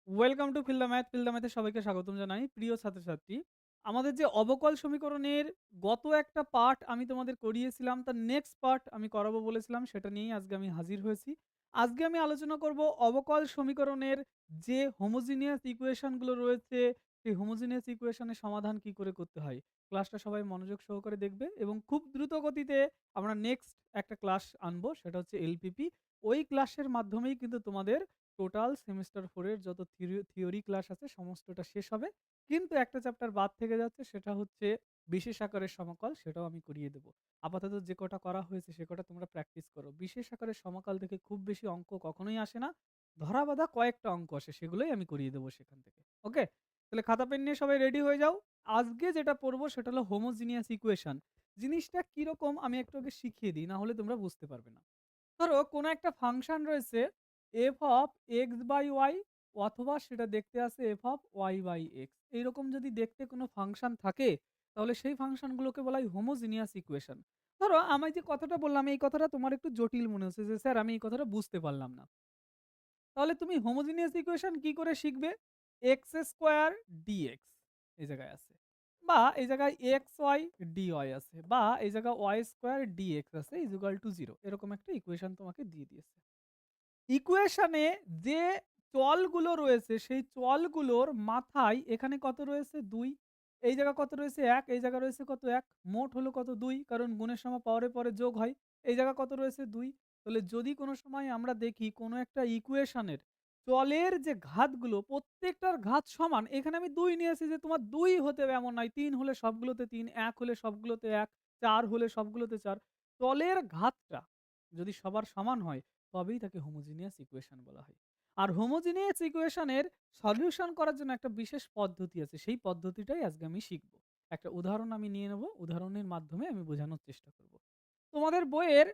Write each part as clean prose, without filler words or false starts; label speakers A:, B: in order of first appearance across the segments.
A: Welcome to feel the math. Feel the ম্যাথে সবাইকে স্বাগতম জানাই। প্রিয় ছাত্রছাত্রী, আমাদের যে অবকল সমীকরণের গত একটা পার্ট আমি তোমাদের করিয়েছিলাম, তার নেক্সট পার্ট আমি করাবো বলেছিলাম, সেটা নিয়েই আজকে আমি হাজির হয়েছি। আজকে আমি আলোচনা করব অবকল সমীকরণের যে হোমোজিনিয়াস ইকুয়েশন গুলো রয়েছে, সেই হোমোজিনিয়াস ইকুয়েশনের সমাধান কি করে করতে হয়। ক্লাসটা সবাই মনোযোগ সহকারে দেখবে এবং খুব দ্রুত গতিতে আমরা নেক্সট একটা ক্লাস আনবো, সেটা হচ্ছে এলপিপি। ওই ক্লাসের মাধ্যমেই কিন্তু তোমাদের টোটাল সেমেস্টার 4 এর যত থিওরি ক্লাস আছে সমস্তটা শেষ হবে। কিন্তু একটা চ্যাপ্টার বাদ থেকে যাচ্ছে, সেটা হচ্ছে বিশেষ আকারের সমাকল, সেটাও আমি করিয়ে দেব। আপাতত যে কটা করা হয়েছে সে কটা তোমরা প্র্যাকটিস করো। বিশেষ আকারের সমাকল থেকে খুব বেশি অঙ্ক কখনোই আসে না। ধরা বাঁধা কয়েকটা অঙ্ক আসে, সেগুলোই আমি করিয়ে দেবো সেখান থেকে। ওকে? তাহলে খাতা পেন নিয়ে সবাই রেডি হয়ে যাও। আজকে যেটা পড়বো সেটা হলো হোমোজিনিয়াস ইকুয়েশন। জিনিসটা কিরকম আমি একটু আগে শিখিয়ে দিই, না হলে তোমরা বুঝতে পারবে না। ধরো কোনো একটা ফাংশন রয়েছে f of x by y, অথবা সেটা দেখতে আসে f of y by x. এইরকম যদি দেখতে কোনো ফাংশন থাকে, তাহলে সেই ফাংশনগুলোকে বলা হয় হোমোজিনিয়াস ইকুয়েশন। ধরো আমি যে কথাটা বললাম, এই কথাটা তোমার একটু জটিল মনে হচ্ছে যে স্যার আমি এই কথাটা বুঝতে পারলাম না। তাহলে তুমি হোমোজিনিয়াস ইকুয়েশন কি করে শিখবে? এক্স স্কোয়ার ডিএক্স এই জায়গায় আছে, বা এই জায়গায় এক্স ওয়াই ডিওয়াই আছে, বা এই জায়গায় ওয়াই স্কোয়ার ডিএক্স আছে ইজুগাল টু জিরো, এরকম একটা ইকুয়েশন তোমাকে দিয়ে দিয়েছে। ইকুয়েশনে যে চলগুলো রয়েছে সেই চলগুলোর মাথায় এখানে কত রয়েছে ২, এই জায়গা কত রয়েছে ১, এই জায়গা রয়েছে কত ১, মোট হলো কত ২, কারণ গুণের সময় পাওয়ারে পরে যোগ হয়। এই জায়গা কত রয়েছে ২। তাহলে যদি কোনো সময় আমরা দেখি কোনো একটা ইকুয়েশনের চলের যে ঘাতগুলো প্রত্যেকটার ঘাত সমান, এখানে আমি ২ নিয়েছি যে তোমার ২ হতে হবে এমন নয়, ৩ হলে সবগুলোতে ৩, ১ হলে সবগুলোতে ১, ৪ হলে সবগুলোতে ৪। চলের ঘাতটা যদি সবার সমান হয় তবেই তাকে হোমোজিনিয়াস ইকুয়েশন বলা হয়। আর হোমোজিনিয়াস ইকুয়েশনের সলিউশন করার জন্য একটা বিশেষ পদ্ধতি আছে। সেই পদ্ধতিটাই আজকে আমি শিখব। একটা উদাহরণ আমি নিয়ে নেব। উদাহরণের মাধ্যমে আমি বোঝানোর চেষ্টা করব। তোমাদের বইয়ের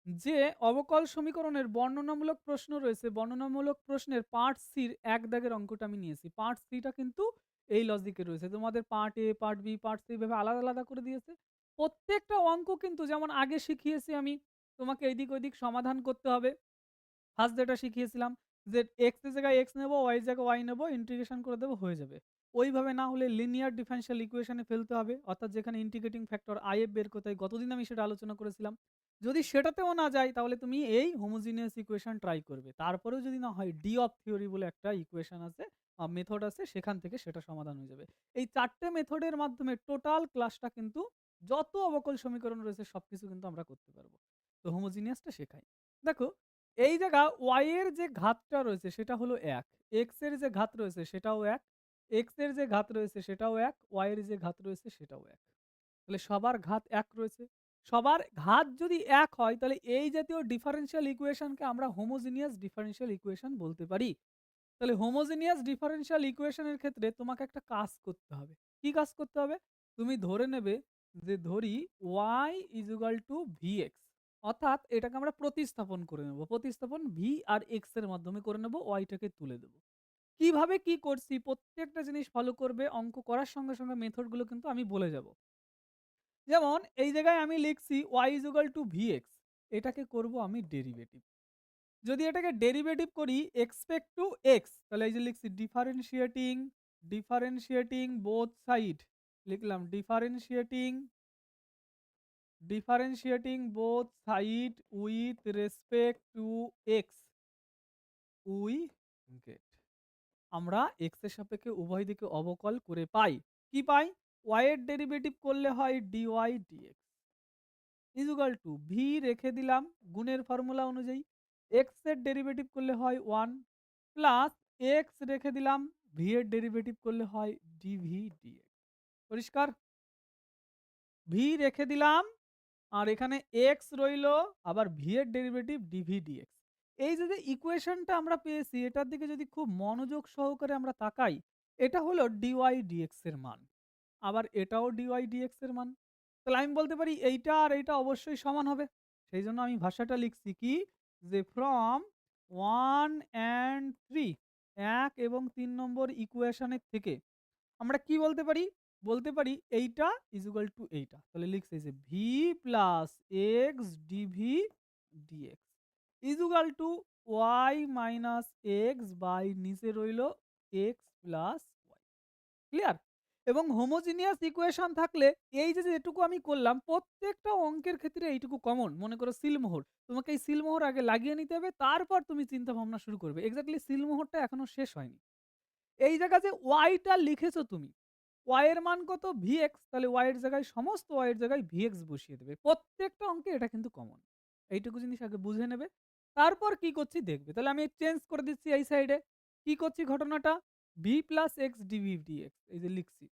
A: যে অবকল সমীকরণের বর্ণনামূলক প্রশ্ন রয়েছে, বর্ণনামূলক প্রশ্নের পার্ট সির ১ দাগের অঙ্কটা আমি নিয়েছি। পার্ট সিটা কিন্তু এই লজিকে রয়েছে। তোমাদের part a, part b, part c এভাবে আলাদা, আলাদা করে দিয়েছে। প্রত্যেকটা অঙ্ক কিন্তু যেমন আগে শিখিয়েছি আমি, তোমাকে এদিক ওদিক সমাধান করতে হবে। ফার্স্ট যেটা শিখিয়েছিলাম যে এক্স এর জায়গায় এক্স নেবো, ওয়াই এর জায়গায় ওয়াই নেবো, ইন্টিগ্রেশন করে দেবো, হয়ে যাবে। ওইভাবে না হলে লিনিয়ার ডিফারেনশিয়াল ইকুয়েশনে ফেলতে হবে, অর্থাৎ যেখানে ইন্টিগ্রেটিং ফ্যাক্টর আই এফ বের করতে হয়। গতদিন আমি সেটা আলোচনা করেছিলাম। যদি সেটাতেও না যায় তাহলে তুমি এই হোমোজিনিয়াস ইকুয়েশন ট্রাই করবে। তারপরেও যদি না হয় ডি অফ থিওরি বলে একটা ইকুয়েশন আছে, মেথড আছে, সেখান থেকে সেটা সমাধান হয়ে যাবে। এই ৪ টে মেথডের মাধ্যমে টোটাল ক্লাসটা কিন্তু যত অবকল সমীকরণ রয়েছে সবকিছু কিন্তু আমরা করতে পারবো। তো হোমোজিনিয়াসটা শেখাই। দেখো, এই জায়গা y এর যে ঘাতটা রয়েছে সেটা হলো ১, x এর যে ঘাত রয়েছে সেটাও ১, x এর যে ঘাত রয়েছে সেটাও ১, y এর যে ঘাত রয়েছে সেটাও ১। তাহলে সবার ঘাত ১ রয়েছে। সবার ঘাত যদি ১ হয় তাহলে এই জাতীয় ডিফারেনশিয়াল ইকুয়েশনকে আমরা হোমোজিনিয়াস ডিফারেনশিয়াল ইকুয়েশন বলতে পারি। তাহলে হোমোজিনিয়াস ডিফারেনশিয়াল ইকুয়েশনের ক্ষেত্রে তোমাকে একটা কাজ করতে হবে। কি কাজ করতে হবে? তুমি ধরে নেবে যে ধরি y vx, অর্থাৎ এটাকে আমরা প্রতিস্থাপন করে নেব। প্রতিস্থাপন v আর x এর মাধ্যমে করে নেব, y টাকে তুলে দেব। কিভাবে কি করছি প্রত্যেকটা জিনিস ফলো করবে। অঙ্ক করার সঙ্গে, সঙ্গে মেথড গুলো কিন্তু আমি বলে যাব। যেমন এই জায়গায় আমি লিখছি y vx, এটাকে করব আমি ডেরিভেটিভ। যদি এটাকে ডেরিভেটিভ করি এক্সপেক্ট টু এক্স, তাহলে এই যে লিখছি ডিফারেন্সিয়েটিং বোথ সাইড, লিখলাম differentiating both side with respect to x, we get, আমরা এক্স এর সাপেক্ষে উভয় দিকে অবকল করে পাই। কি পাই? ওয়াই এর ডেরিভেটিভ করলে হয় dy dx equal to v রেখে দিলাম গুণের ফর্মুলা অনুযায়ী, এক্স এর ডেরিভেটিভ করলে হয় 1 প্লাস এক্স রেখে দিলাম, ভি এর ডেরিভেটিভ করলে হয় ডিভি ডিএক্স। পরিষ্কার? ভি রেখে দিলাম আর এখানে এক্স রইলো, আবার ভি এর ডেরিভেটিভ ডিভি ডিএক্স। এই যে ইকুয়েশনটা আমরা পেয়েছি এটার দিকে যদি খুব মনোযোগ সহকারে আমরা তাকাই, এটা হলো ডিওয়াই ডিএক্স এর মান। আবার এটাও ডিওয়াই ডিএক্স এর মান। তাহলে আমি বলতে পারি এইটা আর এইটা অবশ্যই সমান হবে। সেই জন্য আমি ভাষাটা লিখছি কি, যে ফ্রম 1 অ্যান্ড 3, ১ এবং ৩ নম্বর ইকুয়েশনের থেকে আমরা কি বলতে পারি? বলতে পারি এইটা ইকুয়াল টু এইটা। তাহলে লিখছি যে v plus x DV dx equal to y minus x by নিচে রইল এক্স প্লাস ওয়াই। ক্লিয়ার? এবং হোমোজিনিয়াস ইকুয়েশন থাকলে এই যে যেটুকু আমি করলাম প্রত্যেকটা অঙ্কের ক্ষেত্রে এইটুকু কমন। মনে করো সিলমোহর, তোমাকে এই সিলমোহর আগে লাগিয়ে নিতে হবে, তারপর তুমি চিন্তা ভাবনা শুরু করবে। এক্স্যাক্টলি সিলমোহরটা এখনো শেষ হয়নি। এই জায়গা যে ওয়াইটা লিখেছো তুমি, ওয়াই এর মান কত? ভিএক্স। তাহলে ওয়াই এর জায়গায় সমস্ত ওয়াই এর জায়গায় ভিএক্স বসিয়ে দেবে। প্রত্যেকটা অঙ্কে এটা কিন্তু কমন। এইটুকু জিনিস আগে বুঝে নেবে। তারপর কি করছি দেখবে। তাহলে আমি চেঞ্জ করে দিচ্ছি এই সাইডে। কি করছি ঘটনাটা? V plus x DV dx, এই যে লিখছি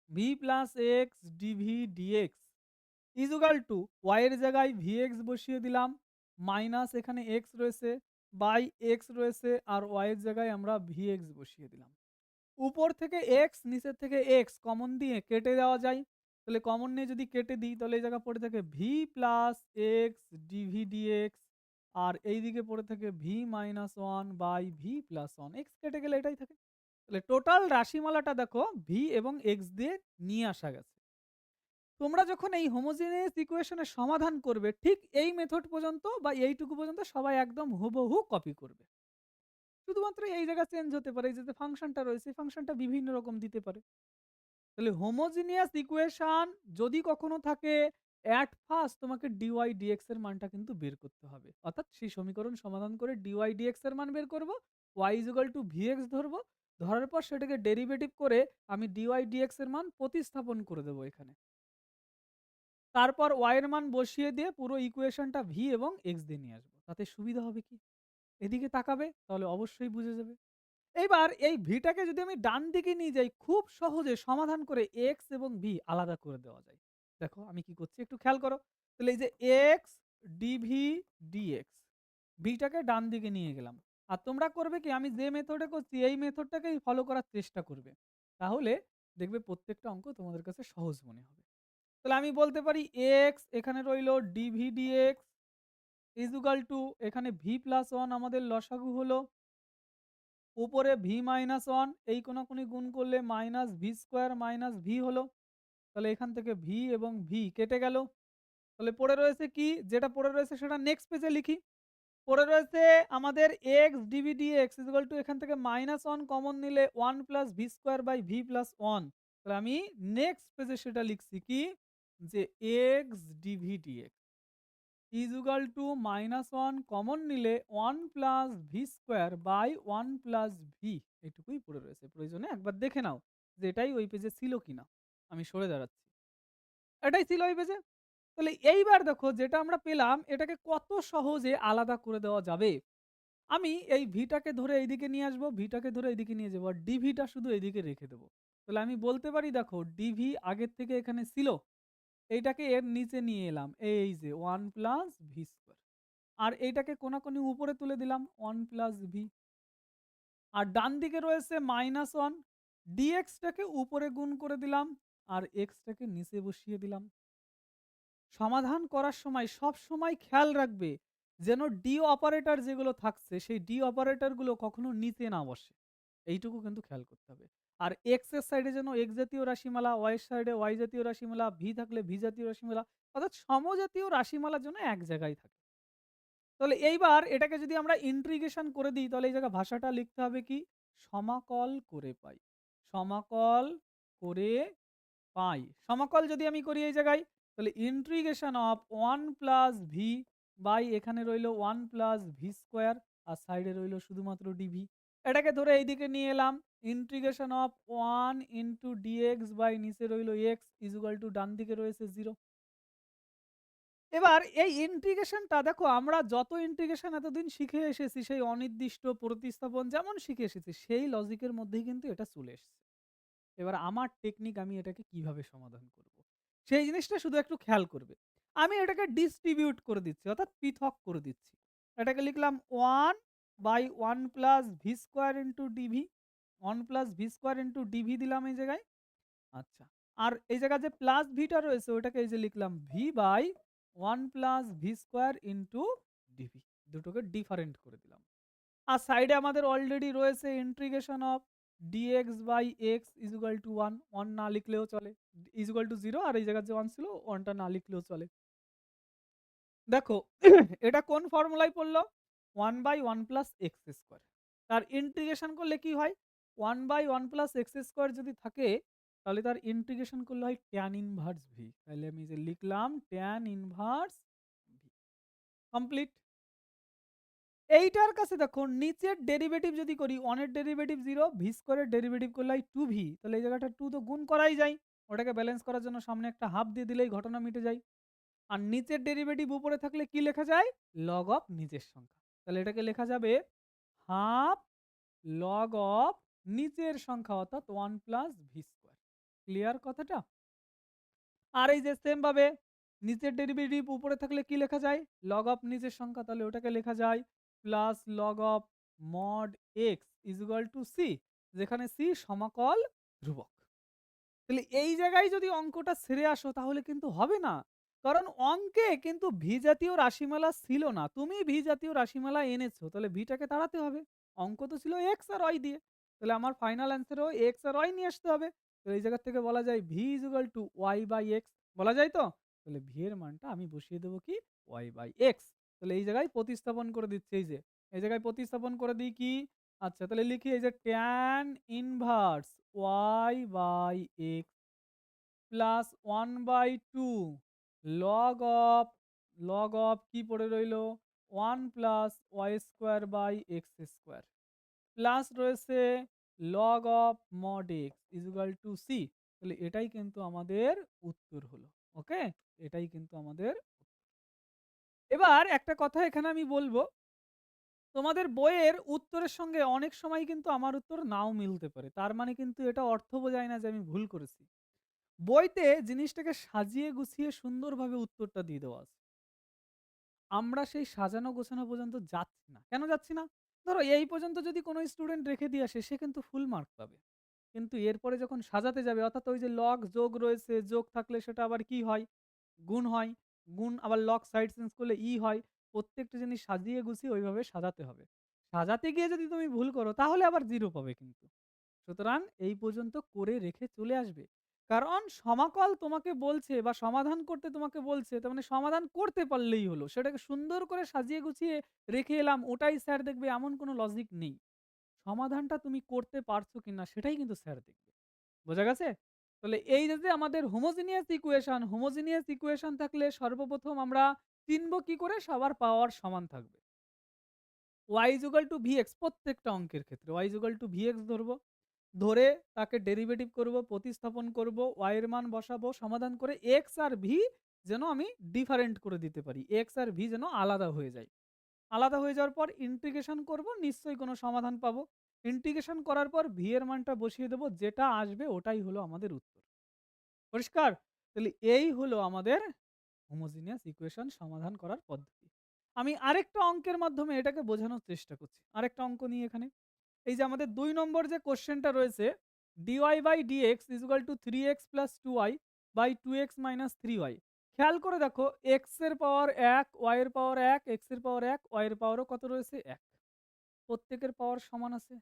A: v plus x DV dx equal to y এর জায়গায় ভিএক্স বসিয়ে দিলাম, মাইনাস এখানে এক্স রয়েছে, বাই এক্স রয়েছে, আর ওয়াই এর জায়গায় আমরা ভিএক্স বসিয়ে দিলাম। উপর থেকে এক্স, নিচের থেকে এক্স কমন দিয়ে কেটে দেওয়া যায়। তাহলে কমন নিয়ে যদি কেটে দিই তাহলে এই জায়গা পড়ে থাকে v plus x DV d x, আর এই দিকে পড়ে থাকে v minus one by v plus one. X কেটে গেলে এটাই থাকে। তাহলে টোটাল রাশিমালাটা দেখো ভি এবং এক্স দিয়ে নিয়ে আসা গেছে। তোমরা যখন এই হোমোজিনিয়াস ইকুয়েশনের সমাধান করবে ঠিক এই মেথড পর্যন্ত বা এইটুকু পর্যন্ত সবাই একদম হুবহু কপি করবে। শুধুমাত্র এই জায়গা চেঞ্জ হতে পারে, এই যে ফাংশনটা রয়েছে ফাংশনটা বিভিন্ন রকম দিতে পারে। তাহলে হোমোজিনিয়াস ইকুয়েশন যদি কখনো থাকে, অ্যাট ফার্স্ট তোমাকে ডিওয়াই ডিএক্স এর মানটা কিন্তু বের করতে হবে। অর্থাৎ সেই সমীকরণ সমাধান করে ডিওয়াই ডিএক্স এর মান বের করব, ওয়াই ইকুয়াল টু ভিএক্স ধরবো, ধরার পর সেটাকে ডেরিভেটিভ করে আমি ডিওয়াই ডিএক্স এর মান প্রতিস্থাপন করে দেবো এখানে। তারপর ওয়াই এর মান বসিয়ে দিয়ে পুরো ইকুয়েশনটা ভি এবং এক্স দিয়ে নিয়ে আসবো। তাতে সুবিধা হবে কি? এদিকে তাকাবে তাহলে অবশ্যই বুঝে যাবে। এইবার এই ভিটাকে যদি আমি ডান দিকে নিয়ে যাই, খুব সহজে সমাধান করে এক্স এবং ভি আলাদা করে দেওয়া যায়। দেখো আমি কি করছি একটু খেয়াল করো। তাহলে এই যে এক্স ডিভি ডিএক্স, ভিটাকে ডান দিকে নিয়ে গেলাম। আর তোমরা করবে কি, আমি যে মেথডে করছি এই মেথডটাকেই ফলো করার চেষ্টা করবে। তাহলে দেখবে প্রত্যেকটা অঙ্ক তোমাদের কাছে সহজ মনে হবে। তাহলে আমি বলতে পারি এক্স এখানে রইল ডিভি ডিএক্স ইজুগাল টু এখানে ভি প্লাস ওয়ান আমাদের লসাগু হলো, উপরে ভি মাইনাস ওয়ান, এই কোনাকুনি গুণ করলে minus v square minus V হলো। তাহলে এখান থেকে ভি এবং ভি কেটে গেল। তাহলে পড়ে রয়েছে কি? যেটা পড়ে রয়েছে সেটা নেক্সট পেজে লিখি। পড়ে রয়েছে আমাদের x DV dx equal to এখান থেকে মাইনাস ওয়ান কমন নিলে one plus v square by v plus one. তাহলে আমি নেক্সট পেজে সেটা লিখছি কি, যে x DV dx equal to minus one common নিলে one plus v square by one plus v. এটুকুই পড়ে রয়েছে, প্রয়োজনে একবার দেখে নাও যে এটাই ওই পেজে ছিল কিনা। আমি সরে দাঁড়াচ্ছি, এটাই ছিল ওই পেজে। তাহলে এইবার দেখো যেটা আমরা পেলাম এটাকে কত সহজে আলাদা করে দেওয়া যাবে। আমি এই ভিটাকে ধরে এইদিকে নিয়ে আসবো, ভিটাকে ধরে এইদিকে নিয়ে যাবো, আর ডিভিটা শুধু এইদিকে রেখে দেবো। তাহলে আমি বলতে পারি দেখো ডিভি আগের থেকে এখানে ছিল, এইটাকে এর নিচে নিয়ে এলাম, এই যে ওয়ান প্লাস ভি স্কোয়ার, আর এইটাকে কোনাকুনি উপরে তুলে দিলাম ওয়ান প্লাস ভি, আর ডান দিকে রয়েছে মাইনাস ওয়ান, ডিএক্সটাকে উপরে গুণ করে দিলাম আর এক্সটাকে নিচে বসিয়ে দিলাম। সমাধান করার সময় সব সময় খেয়াল রাখবে যেন ডি অপারেটর যেগুলো থাকছে সেই ডি অপারেটরগুলো কখনো নিচে না বসে। এইটুকু কিন্তু খেয়াল করতে হবে। আর এক্স এর সাইডে যেন এক্স জাতীয় রাশিমালা, ওয়াই এর সাইডে ওয়াই জাতীয় রাশিমালা, ভি থাকলে ভি জাতীয় রাশিমালা, অর্থাৎ সমজাতীয় রাশিমালার জন্য এক জায়গায় থাকে। তাহলে এইবার এটাকে যদি আমরা ইন্টিগ্রেশন করে দিই তাহলে এই জায়গায় ভাষাটা লিখতে হবে কি, সমাকল করে পাই। সমাকল করে পাই। সমাকল যদি আমি করি এই জায়গায়, তাহলে integration of one plus v by এখানে রইল ওয়ান প্লাস ভি স্কোয়ার, আর সাইডে রইল শুধুমাত্র ডিভি। এটাকে ধরে এইদিকে নিয়ে এলাম, integration of one into dx by নিচে রইল এক্স ইজুগাল টু ডান দিকে রয়েছে জিরো। এবার এই ইন্টিগ্রেশনটা দেখো আমরা যত ইন্টিগ্রেশন এতদিন শিখে এসেছি সেই অনির্দিষ্ট প্রতিস্থাপন যেমন শিখে এসেছি সেই লজিকের মধ্যেই কিন্তু এটা চলে এসেছে। এবার আমার টেকনিক আমি এটাকে কিভাবে সমাধান করব, সেই জিনিসটা শুধু একটু খেয়াল করবে। আমি এটাকে ডিস্ট্রিবিউট করে দিচ্ছি, অর্থাৎ পৃথক করে দিচ্ছি। এটাকে লিখলাম one by one plus v square into dv, one plus v square into dv দিলাম এই জায়গায়। আচ্ছা, আর এই জায়গায় যে প্লাস ভিটা রয়েছে ওটাকে এই যে লিখলাম v by one plus v square into dv, দুটোকে ডিফারেন্ট করে দিলাম। আর সাইডে আমাদের অলরেডি রয়েছে integration of dx by x equal to one, one না লিখলেও চলে, ইজুগাল টু জিরো, আর এই জায়গায় যে ওয়ান ছিল ওয়ানটা না লিখলেও চলে। দেখো এটা কোন ফর্মুলায় পড়লো, one by one plus x square. তার ইন্টিগ্রেশন করলে কি হয়, 1/1 + x² যদি থাকে তাহলে তার ইন্টিগ্রেশন করলে হয় tan ইনভার্স v। তাহলে আমি যে লিখলাম tan ইনভার্স v। কমপ্লিট। এইটার কাছে দেখো নিচের ডেরিভেটিভ যদি করি 1 এর ডেরিভেটিভ 0, v² এর ডেরিভেটিভ করলে হয় 2v। তাহলে এই জায়গাটা 2 তো গুণ করাই যায়। ওটাকে ব্যালেন্স করার জন্য সামনে একটা হাফ দিয়ে দিলেই ঘটনা মিটে যায়। আর নিচের ডেরিভেটিভ উপরে থাকলে কি লেখা যায়? লগ অফ নিচের সংখ্যা। তাহলে এটাকে লেখা যাবে হাফ লগ অফ নিচের সংখ্যা অর্থাৎ 1 + v²। ক্লিয়ার কথাটা? আর এই যে সেম ভাবে নিচের ডেরিভেটিভ উপরে থাকলে কি লেখা যায়? লগ অফ নিচের সংখ্যা। তাহলে ওটাকে লেখা যায় plus log of mod x equal two c, যেখানে c সমাকল ধ্রুবক। তাহলে এই জায়গায় যদি অঙ্কটা ছেড়ে আসো তাহলে কিন্তু হবে না। কারণ অঙ্কে কিন্তু ভি জাতীয় রাশিমালা ছিল না। তুমি ভি জাতীয় রাশিমালা এনেছো। তাহলে ভিটাকে তাড়াতে হবে। অঙ্ক তো ছিল এক্স আর ওয়াই দিয়ে। তাহলে আমার ফাইনাল অ্যান্সারও এক্স আর ওয়াই নিয়ে আসতে হবে। তো এই জায়গা থেকে বলা যায় v equal to y by x. বলা যায় তো? তাহলে ভি এর মানটা আমি বসিয়ে দেবো কি? Y by x. তাহলে এই জায়গায় প্রতিস্থাপন করে দিচ্ছি এই যে। এই জায়গায় প্রতিস্থাপন করে দিই কি? আচ্ছা তাহলে লিখি এই যে tan inverse y by x plus 1/2 log of কি পড়ে রইল 1 plus y square by x square plus রয়েছে log of mod x equal to c. তাহলে এটাই কিন্তু আমাদের উত্তর হলো। ওকে, এটাই কিন্তু আমাদের এবার একটা কথা এখানে আমি বলবো, তোমাদের বইয়ের উত্তরের সঙ্গে অনেক সময় কিন্তু আমার উত্তর নাও মিলতে পারে। তার মানে কিন্তু এটা অর্থ বোঝায় না যে আমি ভুল করেছি। বইতে জিনিসটাকে সাজিয়ে গুছিয়ে সুন্দরভাবে উত্তরটা দিয়ে দেওয়া আছে। আমরা সেই সাজানো গোছানো পর্যন্ত যাচ্ছি না। কেন যাচ্ছি না? ধরো এই পর্যন্ত যদি কোনো স্টুডেন্ট রেখে দিয়ে আসে সে কিন্তু ফুল মার্ক পাবে। কিন্তু এরপরে যখন সাজাতে যাবে অর্থাৎ ওই যে লগ যোগ রয়েছে, যোগ থাকলে সেটা আবার কি হয়? গুণ হয়। গুণ আবার লগ সাইড চেঞ্জ করলে হয়। প্রত্যেকটা জিনিস সাজিয়ে গুছিয়ে ওইভাবে সাজাতে হবে। সাজাতে গিয়ে যদি তুমি ভুল করো তাহলে আবার 0 পাবে কিন্তু। সুতরাং এই পর্যন্ত করে রেখে চলে আসবে। কারণ সমাকল তোমাকে বলছে বা সমাধান করতে তোমাকে বলছে, তার মানে সমাধান করতে পারলেই হলো। সেটাকে সুন্দর করে সাজিয়ে গুছিয়ে রেখে এলাম ওটাই স্যার দেখবে এমন কোনো লজিক নেই। সমাধানটা তুমি করতে পারছো কিনা সেটাই কিন্তু স্যার দেখবে। বোঝা গেছে? তাহলে এই যে আমাদের হোমোজিনিয়াস ইকুয়েশন থাকলে সর্বপ্রথম আমরা চিনব কি করে? সবার পাওয়ার সমান থাকবে। y = vx প্রত্যেকটা অঙ্কের ক্ষেত্রে y = vx ধরবো। ধরে তাকে ডেরিভেটিভ করব, প্রতিস্থাপন করব, y এর মান বসাবো, সমাধান করে x আর v যেন আমি ডিফারেন্ট করে দিতে পারি। x আর v যেন আলাদা হয়ে যায়। আলাদা হয়ে যাওয়ার পর ইন্টিগ্রেশন করব, নিশ্চয়ই কোনো সমাধান পাবো। ইন্টিগ্রেশন করার পর v এর মানটা বসিয়ে দেব, যেটা আসবে ওটাই হলো আমাদের উত্তর। পরিষ্কার? তাহলে এই হলো আমাদের হোমোজিনিয়াস ইকুয়েশন সমাধান করার পদ্ধতি। আমি আরেকটা অঙ্কের মাধ্যমে এটাকে বোঝানোর চেষ্টা করছি। আরেকটা অঙ্ক নিয়ে এখানে এই যে আমাদের ২ নম্বর যে কোশ্চেনটা রয়েছে dy by dx is equal to 3x plus 2y by 2x minus 3y। খেয়াল করে দেখো x এর পাওয়ার 1, y এর পাওয়ার 1, x এর পাওয়ার 1, y এর পাওয়ারও কত রয়েছে 1। প্রত্যেকের পাওয়ার সমান আছে।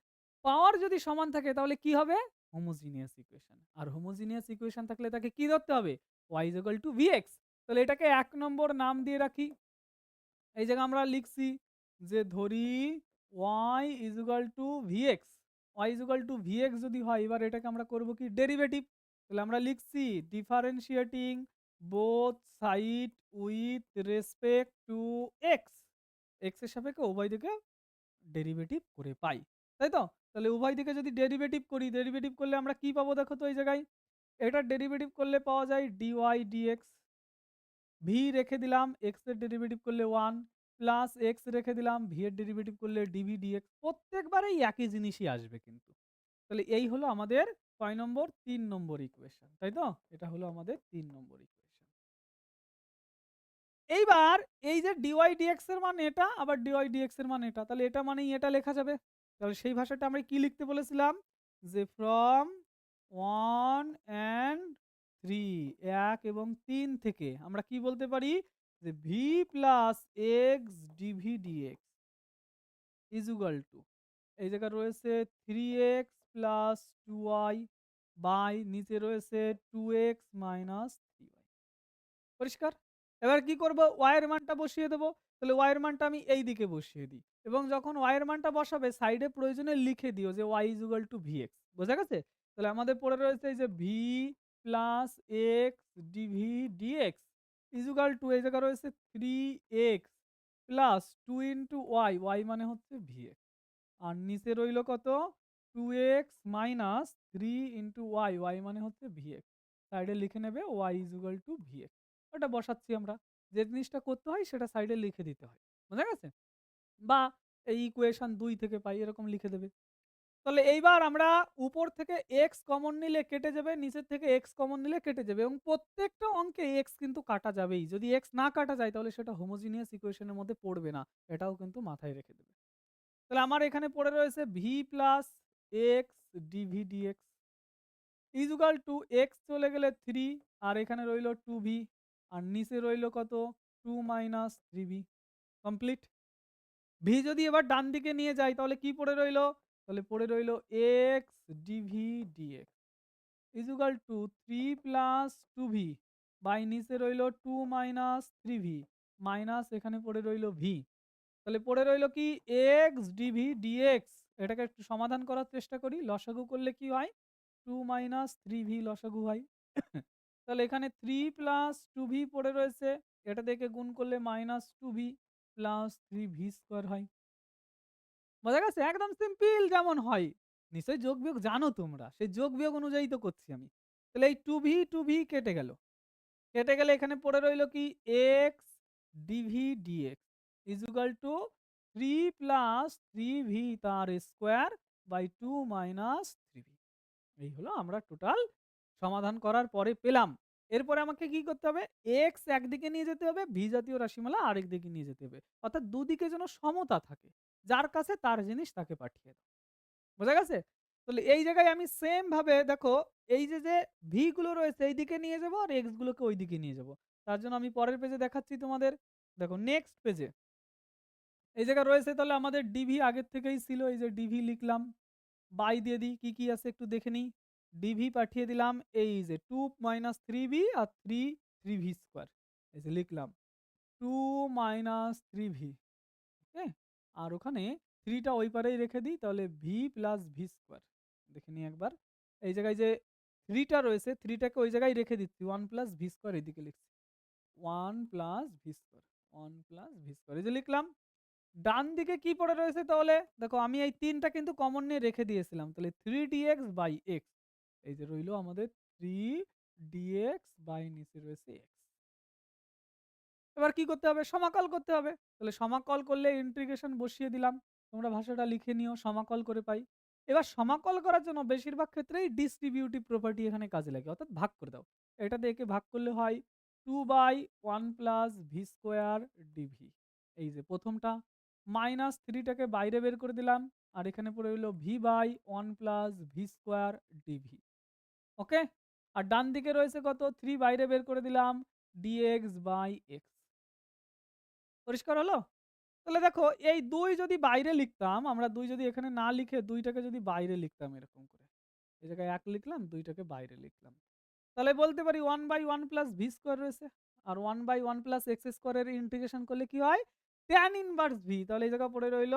A: পাওয়ার যদি সমান থাকে তাহলে কি হবে? Homogeneous equation. আর হোমোজিনিয়াস ইকুয়েশন থাকলে তাকে কি ধরতে হবে? y is equal to vx। তাহলে এটাকে 1 নম্বর নাম দিয়ে রাখি। এই জায়গায় আমরা লিখছি যে ধরি y is equal to vx। y is equal to vx যদি হয় এবার এটাকে আমরা করব কি ডেরিভেটিভ। তাহলে আমরা লিখছি differentiating both side with respect to x। x এর সাপেক্ষে উভয় দিকে ডেরিভেটিভ করে পাই। তাই তো? তাহলে উভয় দিকে যদি ডেরিভেটিভ করি, ডেরিভেটিভ করলে আমরা কি পাবো দেখো তো এই জায়গায়? এটার ডেরিভেটিভ করলে পাওয়া যায় dy dx। v রেখে দিলাম, x এর ডেরিভেটিভ করলে 1 প্লাস x রেখে দিলাম, v এর ডেরিভেটিভ করলে dv dx। প্রত্যেকবারেই একই জিনিসই আসবে কিন্তু। তাহলে এই হলো আমাদের কয় নম্বর? ৩ নম্বর ইকুয়েশন। তাই তো? এটা হলো আমাদের ৩ নম্বর ইকুয়েশন। এইবার এই যে dy dx এর মান এটা, আবার dy dx এর মান এটা। তাহলে এটা মানেই এটা লেখা যাবে। তাহলে সেই ভাষাটা আমরা কি লিখতে বলেছিলাম? যে ফ্রম 1 অ্যান্ড 3 ১ এবং ৩ থেকে আমরা কি বলতে পারি? যে v plus x dv dx is equal to এই জায়গায় রয়েছে 3x প্লাস 2y বাই নিচে রয়েছে 2x মাইনাস 3y। পরিষ্কার? এবার কি করব? y এর মানটা বসিয়ে দেব। তাহলে y এর মানটা আমি এই দিকে বসিয়ে দিই এবং যখন y এর মানটা বসাবে সাইডে প্রয়োজনে লিখে দিও যে y = vx। বোঝা গেছে? তাহলে আমাদের পড়ে রয়েছে এই যে v plus x dv dx এই জায়গায় রয়েছে 3x plus 2 into y, y মানে হচ্ছে vx। আর নিচে রইল কত? 2x minus 3 into y, y মানে হচ্ছে vx। সাইডে লিখে নেবে y = vx। ওটা বসাচ্ছি আমরা। যে জিনিসটা করতে হয় সেটা সাইডে লিখে দিতে হয়। বোঝা গেছে? বা এই ইকুয়েশন 2 থেকে পাই এরকম লিখে দেবে। তাহলে এইবার আমরা উপর থেকে x কমন নিলে কেটে যাবে, নিচের থেকে x কমন নিলে কেটে যাবে এবং প্রত্যেকটা অঙ্কে x কিন্তু কাটা যাবেই। যদি x না কাটা যায় তাহলে সেটা হোমোজিনিয়াস ইকুয়েশনের মধ্যে পড়বে না। এটাও কিন্তু মাথায় রেখে দেবে। তাহলে আমার এখানে পড়ে রয়েছে v plus x dv dx equal to x চলে গেলে 3 আর এখানে রইল 2v আর নিচে রইল কত 2 মাইনাস 3v। কমপ্লিট। v যদি এবার ডান দিকে নিয়ে যাই তাহলে কি পড়ে রইল? তাহলে পড়ে রইল x dv dx equal to 3 plus 2v by নিচে রইল 2 মাইনাস 3v মাইনাস এখানে পড়ে রইল v। তাহলে পড়ে রইল কি x dv dx। এটাকে একটু সমাধান করার চেষ্টা করি। লসাগু করলে কি হয়? 2 মাইনাস 3v লসাগু হয়। তাহলে এখানে 3 প্লাস 2v পড়ে রয়েছে। এটা থেকে গুণ করলে minus 2v plus 3v square হয়। বোঝা গেছে? একদম সিম্পল যেমন হয়। নিশ্চয়ই যোগ বিয়োগ জানো তোমরা। সেই যোগ বিয়োগ অনুযায়ী তো করছি আমি। তাহলে এই 2v কেটে গেল। কেটে গেলে এখানে পড়ে রইল কি x dv dx equal to 3 plus 3v তার স্কোয়ার বাই 2 মাইনাস 3v। এই হলো আমরা টোটাল সমাধান করার পরে পেলাম। এরপরে আমাকে কি করতে হবে? x একদিকে নিয়ে যেতে হবে, v জাতীয় রাশিমালা আরেক দিকে নিয়ে যেতে হবে। অর্থাৎ দুদিকে যেন সমতা থাকে। যার কাছে তার জিনিস তাকে পাঠিয়ে দাও। বোঝা গেছে? তাহলে এই জায়গায় আমি সেম ভাবে দেখো এই যে ভি গুলো রয়েছে এই দিকে নিয়ে যাব আর এক্স গুলোকে ওই দিকে নিয়ে যাব। তার জন্য আমি পরের পেজে দেখাচ্ছি তোমাদের। দেখো নেক্সট পেজে এই জায়গায় রয়েছে তাহলে আমাদের ডিভি আগের থেকেই ছিল। এই যে ডিভি লিখলাম, বাই দিয়ে দিই কি কি আছে একটু দেখে নিই। ডিভি পাঠিয়ে দিলাম এই যে 2 মাইনাস 3v আর 3v স্কোয়ার এই যে লিখলাম 2 মাইনাস 3v। ওকে, আর ওখানে 3 টা ওই পারেই রেখে দিই তাহলে v প্লাস ভি স্কোয়ার। দেখে নিই একবার। এই জায়গায় যে 3 টা রয়েছে 3 টাকে ওই জায়গায় রেখে দিচ্ছি 1 প্লাস ভি স্কোয়ার এদিকে লিখছি 1 plus v square 1 plus v square এই যে লিখলাম। ডান দিকে কি পড়ে রয়েছে তাহলে দেখো আমি এই 3 টা কিন্তু কমন নিয়ে রেখে দিয়েছিলাম তাহলে 3dx বাই এক্স এই যে রইলো আমাদের 3dx বাই নিচে রয়েছে x। এবার কি করতে হবে? সমাকল করতে হবে। তাহলে সমাকল করলে ইন্টিগ্রেশন বসিয়ে দিলাম। তোমরা ভাষাটা লিখে নিও সমাকল করে পাই। এবার সমাকল করার জন্য বেশিরভাগ ক্ষেত্রেই ডিস্ট্রিবিউটিভ প্রপার্টি এখানে কাজে লাগে অর্থাৎ ভাগ করে দাও। এটা দিয়ে একে ভাগ করলে হয় 2/1 প্লাস ভি স্কোয়ার ডিভি। এই যে প্রথমটা মাইনাস 3 টাকে বাইরে বের করে দিলাম আর এখানে পড়ে হলো v/1 plus v square d v. Okay, আর ডান দিকে রয়েছে কত 3 বাইরে বের করে দিলাম dx বাই এক্স। পরিষ্কার হলো? তাহলে দেখো এই ২ যদি বাইরে লিখতাম, আমরা ২ যদি এখানে না লিখে ২ টাকে যদি বাইরে লিখতাম এরকম করে। এই জায়গায় ১ লিখলাম, ২ টাকে বাইরে লিখলাম। তাহলে বলতে পারি 1/1 প্লাস ভি স্কোয়ার রয়েছে। আর 1/1 প্লাস এক্স স্কোয়ারের ইন্টিগ্রেশন করলে কি হয়? tan inverse V. তাহলে এই জায়গায় পড়ে রইল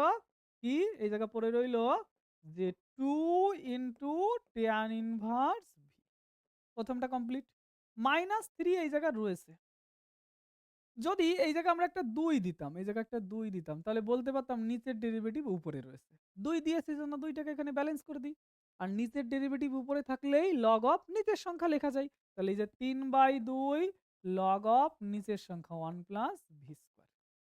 A: কি? এই জায়গায় পড়ে রইল যে 2 ইনটু tan ইনভার্স ভি। প্রথমটা কমপ্লিট। -3 এই জায়গায় রয়েছে। যদি এই জায়গায় আমরা একটা ২ দিতাম, এই জায়গায় একটা ২ দিতাম তাহলে বলতে পারতাম নিচের ডেরিভেটিভ উপরে রয়েছে। ২ দিয়েছি জন্য ২ টাকে এখানে ব্যালেন্স করে দিই। আর নিচের ডেরিভেটিভ উপরে থাকলেই লগ অফ নিচের সংখ্যা লেখা যায়। তাহলে এই যে ৩/২ লগ অফ নিচের সংখ্যা 1 প্লাস ভি স্কোয়ার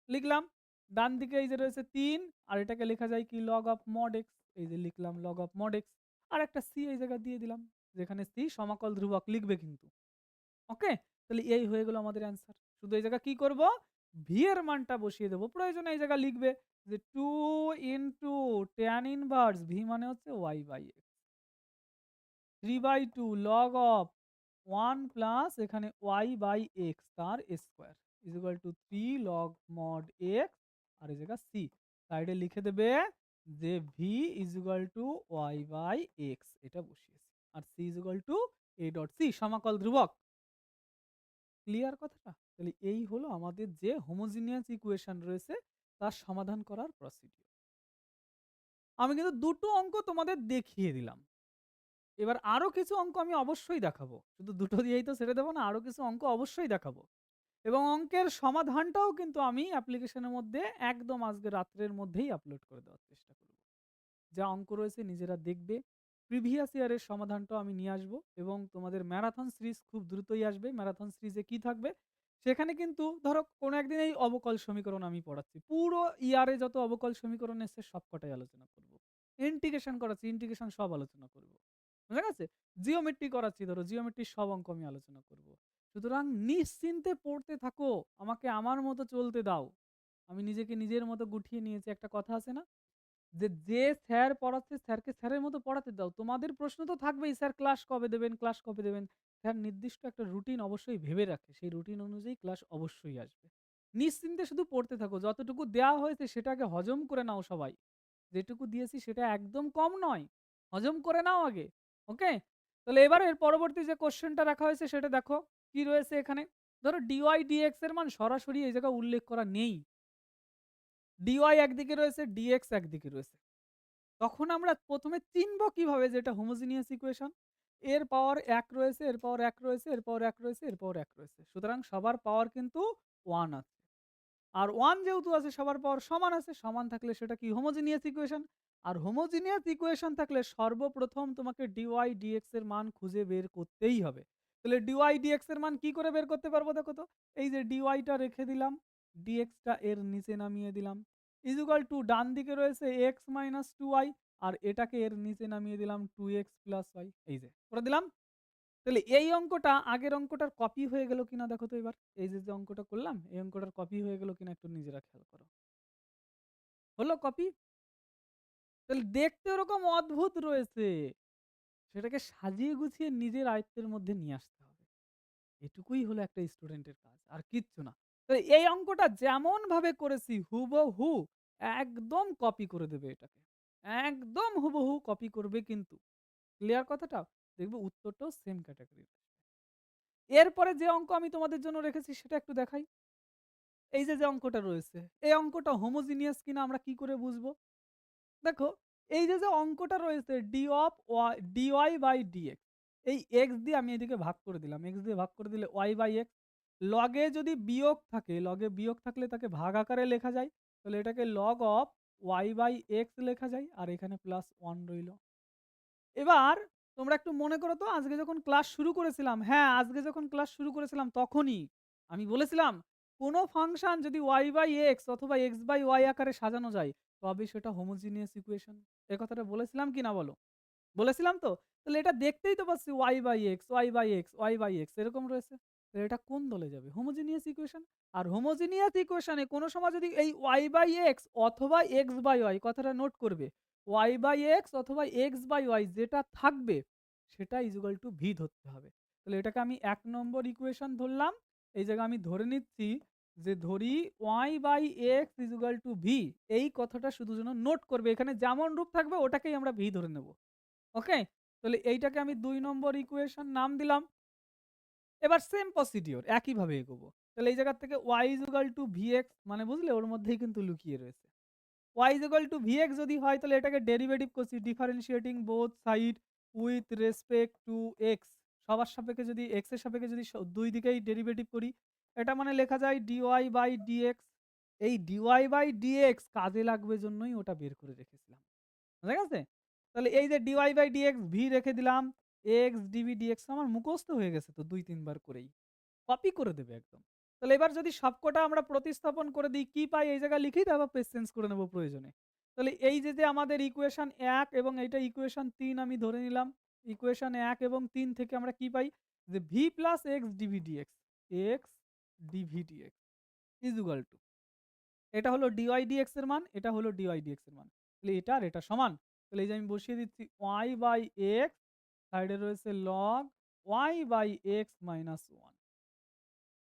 A: লিখলাম। ডান দিকে এই যে রয়েছে ৩ আর এটাকে লেখা যায় কি লগ অফ মড এক্স। এই যে লিখলাম লগ অফ মড এক্স। আর একটা সি এই জায়গায় দিয়ে দিলাম। যেখানে সি সমাকল ধ্রুবক লিখবে কিন্তু। ওকে, তাহলে এই হয়ে গেল আমাদের অ্যান্সার। শুধু এই জায়গা কি করব? ভি এর মানটা বসিয়ে দেবো। প্রয়োজনে এই জায়গা লিখবে যে 2 ইনটু tan ইনভার্স ভি মানে হচ্ছে y by x 3/2 log of 1 plus এখানে y বাই x তার square is equal to 3 log mod x আর এই জায়গা c সাইডে লিখে দেবে যে v is equal to y by x এটা বসিয়েছি আর c is equal to a dot c সমাকল ধ্রুবক ক্লিয়ার কথাটা? তাহলে এই হলো আমাদের যে হোমোজিনিয়াস ইকুয়েশন রয়েছে তার সমাধান করার প্রসিডিউর। আমি কিন্তু ২ টো অঙ্ক তোমাদের দেখিয়ে দিলাম। এবার আরো কিছু অঙ্ক আমি অবশ্যই দেখাবো। শুধু ২ টো দিয়েই তো ছেড়ে দেব না। আরো কিছু অঙ্ক অবশ্যই দেখাবো। এবং অঙ্কের সমাধানটাও কিন্তু আমি অ্যাপ্লিকেশনের মধ্যে একদম আজকে রাত্রের মধ্যেই আপলোড করে দেওয়ার চেষ্টা করব। যা অঙ্ক রয়েছে নিজেরা দেখবে। প্রিভিয়াস ইয়ারের সমাধানটাও আমি নিয়ে আসবো এবং তোমাদের ম্যারাথন সিরিজ খুব দ্রুতই আসবে। ম্যারাথন সিরিজে কি থাকবে? সেখানে কিন্তু ধরো কোনো একদিন এই অবকল সমীকরণ আমি পড়াচ্ছি। পুরো ইয়ারে যত অবকল সমীকরণ এসছে সবকটাই আলোচনা করব। ইন্টিগ্রেশন করাচ্ছি, ইন্টিগ্রেশন সব আলোচনা করব। বুঝা গেছে? জিওমেট্রি করাচ্ছি, ধরো জিওমেট্রির সব অঙ্ক আমি আলোচনা করব। সুতরাং নিশ্চিন্তে পড়তে থাকো। আমাকে আমার মতো চলতে দাও। আমি নিজেকে নিজের মতো গুটিয়ে নিয়েছি। একটা কথা আছে না? যে স্যার পড়াচ্ছে স্যারকে স্যারের মতো পড়াতে দাও। তোমাদের প্রশ্ন তো থাকবেই, স্যার ক্লাস কবে দেবেন, ক্লাস কবে দেবেন? স্যার নির্দিষ্ট একটা রুটিন অবশ্যই ভেবে রাখে। সেই রুটিন অনুযায়ী ক্লাস অবশ্যই আসবে। নিশ্চিন্তে শুধু পড়তে থাকো। যতটুকু দেওয়া হয়েছে সেটাকে হজম করে নাও সবাই। যেটুকু দিয়েছি সেটা একদম কম নয়। হজম করে নাও আগে। ওকে? তাহলে এবার এর পরবর্তী যে কোয়েশ্চেনটা রাখা হয়েছে সেটা দেখো। কি রয়েছে এখানে? ধরো dy dx এর মান সরাসরি এই জায়গায় উল্লেখ করা নেই। dy একদিকে রয়েছে, dx একদিকে রয়েছে। তখন আমরা ১ম এ চিনব কিভাবে যে এটা হোমোজিনিয়াস ইকুয়েশন? এর পাওয়ার ১ রয়েছে, এর পাওয়ার ১ রয়েছে, এর পাওয়ার ১ রয়েছে, এর পাওয়ার ১ রয়েছে। সুতরাং সবার পাওয়ার কিন্তু 1 আছে। আর 1 যেহেতু আছে সবার পাওয়ার সমান আছে, সমান থাকলে সেটা কি হোমোজিনিয়াস ইকুয়েশন। আর হোমোজিনিয়াস ইকুয়েশন থাকলে সর্বপ্রথম তোমাকে dy dx এর মান খুঁজে বের করতেই হবে। তাহলে dy dx এর মান কি করে বের করতে পারবো দেখো তো? এই যে dy টা রেখে দিলাম, dx টা এর নিচে নামিয়ে দিলাম। ইকুয়াল টু ডান দিকে রয়েছে x মাইনাস 2y আর এটাকে এর নিচে নামিয়ে দিলাম 2x প্লাস y। এই যে করে দিলাম। তাহলে এই অঙ্কটা আগের অঙ্কটার কপি হয়ে গেল কিনা দেখো তো এবার। এই যে অঙ্কটা করলাম এই অঙ্কটার কপি হয়ে গেল কিনা একটু নিজেরা খেয়াল করো। হলো কপি? তাহলে দেখতে ওরকম অদ্ভুত রয়েছে। সেটাকে সাজিয়ে গুছিয়ে নিজের আয়ত্তের মধ্যে নিয়ে আসতে হবে। এটুকুই হলো একটা স্টুডেন্টের কাজ। আর কিচ্ছু না। তো এই অঙ্কটা যেমন ভাবে করেছি হুবহু একদম কপি করে দেবে এটাকে। একদম হুবহু কপি করবে কিন্তু। ক্লিয়ার কথাটা? দেখবে উত্তরটাও সেম ক্যাটেগরির। এরপরে যে অঙ্ক আমি তোমাদের জন্য রেখেছি সেটা একটু দেখাই। এই যে অঙ্কটা রয়েছে, এই অঙ্কটা হোমোজিনিয়াস কিনা আমরা কি করে বুঝবো? দেখো, এই যে অঙ্কটা রয়েছে dy বাই dx, এই x দিয়ে আমি এদিকে ভাগ করে দিলাম। x দিয়ে ভাগ করে দিলে y বাই x। লগে যদি বিয়োগ থাকে, লগে বিয়োগ থাকলে তাকে ভাগ আকারে লেখা যায়। তাহলে এটাকে log of y by x লেখা যায়। আর এখানে প্লাস 1 রইল। এবার তোমরা একটু মনে করো তো আজকে যখন ক্লাস শুরু করেছিলাম, হ্যাঁ, আজকে যখন ক্লাস শুরু করেছিলাম তখনই আমি বলেছিলাম কোন ফাংশন যদি y বাই x অথবা x বাই y আকারে সাজানো যায় তবে সেটা হোমোজিনিয়াস ইকুয়েশন। এই কথাটা বলেছিলাম কি না বলো? বলেছিলাম তো? তাহলে এটা দেখতেই তো পাচ্ছি y by x, y by x, y by x এরকম রয়েছে। তাহলে এটা কোন দলে যাবে? Homogeneous equation. আর হোমোজিনিয়াস ইকুয়েশনে কোনো সময় যদি এই y বাই x অথবা x বাই y কথাটা নোট করবে। y বাই x অথবা x বাই y যেটা থাকবে সেটা ইকুয়াল টু v ধরতে হবে। তাহলে এটাকে আমি ১ নম্বর ইকুয়েশন ধরলাম। এই জায়গায় আমি ধরে নিচ্ছি যে ধরি y by x equal to v। এই কথাটা শুধু যেন নোট করবে। এখানে যেমন রূপ থাকবে ওটাকেই আমরা v ধরে নেব। ওকে? তাহলে এইটাকে আমি ২ নম্বর ইকুয়েশন নাম দিলাম। এবার সেম প্রসিডিওর একইভাবে এগোবো। তাহলে এই জায়গা থেকে y vx মানে বুঝলে ওর মধ্যেই কিন্তু লুকিয়ে রয়েছে। y vx যদি হয় তাহলে এটাকে ডেরিভেটিভ করছি differentiating both side with respect to x। সবার সাপেক্ষে যদি x এর সাপেক্ষে যদি দুই দিকেই ডেরিভেটিভ করি, এটা মানে লেখা যায় dy বাই dx। এই dy বাই dx কাজে লাগবে জন্যই ওটা বের করে রেখেছিলাম। বুঝা গেছে? তাহলে এই যে dy বাই dx v রেখে দিলাম। x dv dx আমার মুখস্থ হয়ে গেছে তো ২-৩ বার করেই। কপি করে দেবে একদম। তাহলে এবার যদি সবকটা আমরা প্রতিস্থাপন করে দিই কি পাই এই জায়গায় লিখেই তারপর পেজ চেঞ্জ করে নেব প্রয়োজনে। তাহলে এই যে আমাদের ইকুয়েশন ১ এবং এইটা ইকুয়েশন ৩ আমি ধরে নিলাম। ইকুয়েশন ১ এবং ৩ থেকে আমরা কি পাই? যে v plus x dv dx, x dv dx is equal two এটা হলো dy dx এর মান, এটা হলো dy dx এর মান। তাহলে এটা আর এটা সমান। তাহলে এই যে আমি বসিয়ে দিচ্ছি y বাই x, সাইডে রয়েছে log y by x minus 1।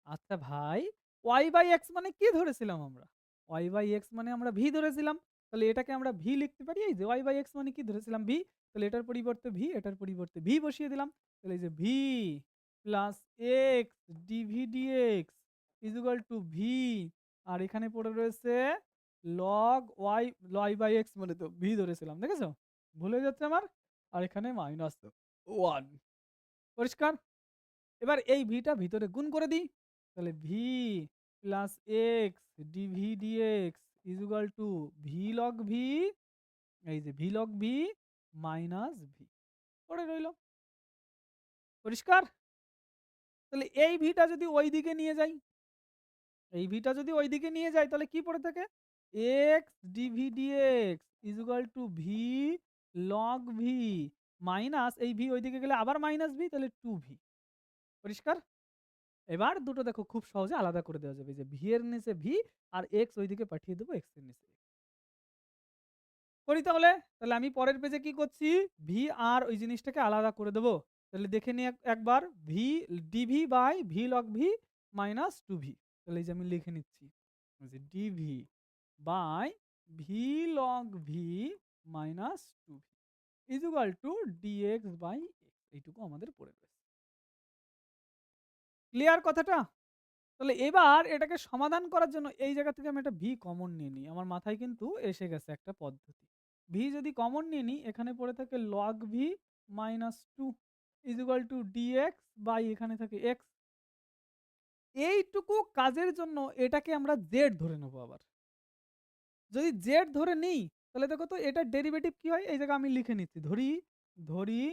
A: আচ্ছা ভাই, y বাই x মানে কি ধরেছিলাম আমরা? y বাই x মানে আমরা v ধরেছিলাম। তাহলে এটাকে আমরা v লিখতে পারি। এই যে y বাই x মানে কি ধরেছিলাম v। তাহলে এটার পরিবর্তে v, এটার পরিবর্তে v বসিয়ে দিলাম। তাহলে এই যে v plus x DV dx is equal to v, আর এখানে পড়ে রয়েছে log y, y by x মানে তো ভি ধরেছিলাম, দেখেছো ভুলে যাচ্ছে আমার। আর এখানে মাইনাস 1। পরিষ্কার? এবার এই ভিটা ভিতরে গুণ করে দিই, তাহলে v plus x DV dx is equal to v log v, এই যে v log v minus v পড়ে রইল। পরিষ্কার? তাহলে এই ভিটা যদি ওই দিকে নিয়ে যাই, এই ভিটা যদি ওই দিকে নিয়ে যাই তাহলে কি পড়ে থাকে, x DV dx is equal to v log v minus এই ভি ওইদিকে গেলে আবার মাইনাস ভি, তাহলে 2v। পরিষ্কার? এবার দুটো দেখো খুব সহজে আলাদা করে দেওয়া যাবে, যে ভি এর নিচে ভি আর এক্স ওইদিকে পাঠিয়ে দেবো এক্স এর নিচে। করি তাহলে, তাহলে আমি পরের পেজে কি করছি, ভি আর ওই জিনিসটাকে আলাদা করে দেবো। তাহলে দেখে নিই একবার, v dv by v log v minus 2v। তাহলে এই যে আমি লিখে নিচ্ছি যে dv by v log v minus 2v is equal to dx by x, এইটুকু আমাদের পড়ে রয়েছে। ক্লিয়ার কথাটা? তাহলে এবার এটাকে সমাধান করার জন্য এই জায়গা থেকে আমি একটা ভি কমন নিয়ে নিই, আমার মাথায় কিন্তু এসে গেছে একটা পদ্ধতি। ভি যদি কমন নিয়ে নিই, এখানে পড়ে থাকে log v minus 2 is equal to dx by এখানে থাকে এক্স। এইটুকু কাজের জন্য এটাকে আমরা জেড ধরে নেবো। আবার যদি জেড ধরে নিই তাহলে দেখো তো এটার ডেরিভেটিভ কি হয়, এই জায়গায় আমি লিখে নিচ্ছি, ধরি ধরি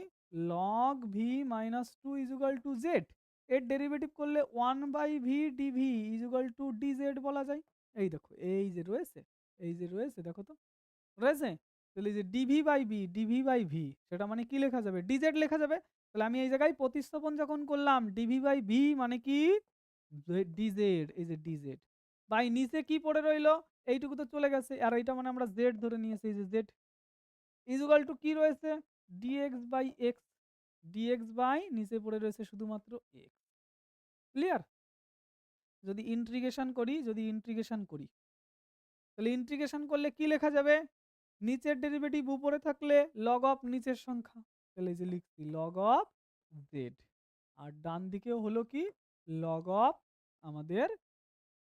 A: log v minus 2 is equal to z. এর ডেরিভেটিভ করলে 1/v dv is equal to dz বলা যায়। এই দেখো এই যে রয়েছে, এই যে রয়েছে দেখো তো রয়েছে। তাহলে এই যে dv by b dv by v সেটা মানে কি লেখা যাবে, ডিজেড লেখা যাবে। তাহলে আমি এই জায়গায় প্রতিস্থাপন যখন করলাম, ডিভি বাই ভি মানে কি ডিজেড, এই যে ডিজেড বাই নিচে কি পড়ে রইলো, এইটুকু তো চলে গেছে, আর এইটা মানে আমরা জেড ধরে নিয়েছি, এই যে জেড ইজ ইকুয়াল টু কি রয়েছে, dx by x, dx by নিচে পড়ে রয়েছে শুধুমাত্র এক্স। ক্লিয়ার? যদি ইন্টিগ্রেশন করি, যদি ইন্টিগ্রেশন করি তাহলে ইন্টিগ্রেশন করলে কি লেখা যাবে, নিচের ডেরিভেটিভ উপরে থাকলে লগ অফ নিচের সংখ্যা, তাহলে এই যে লিখছি লগ অফ জেড, আর ডান দিকেও হলো কি লগ অফ আমাদের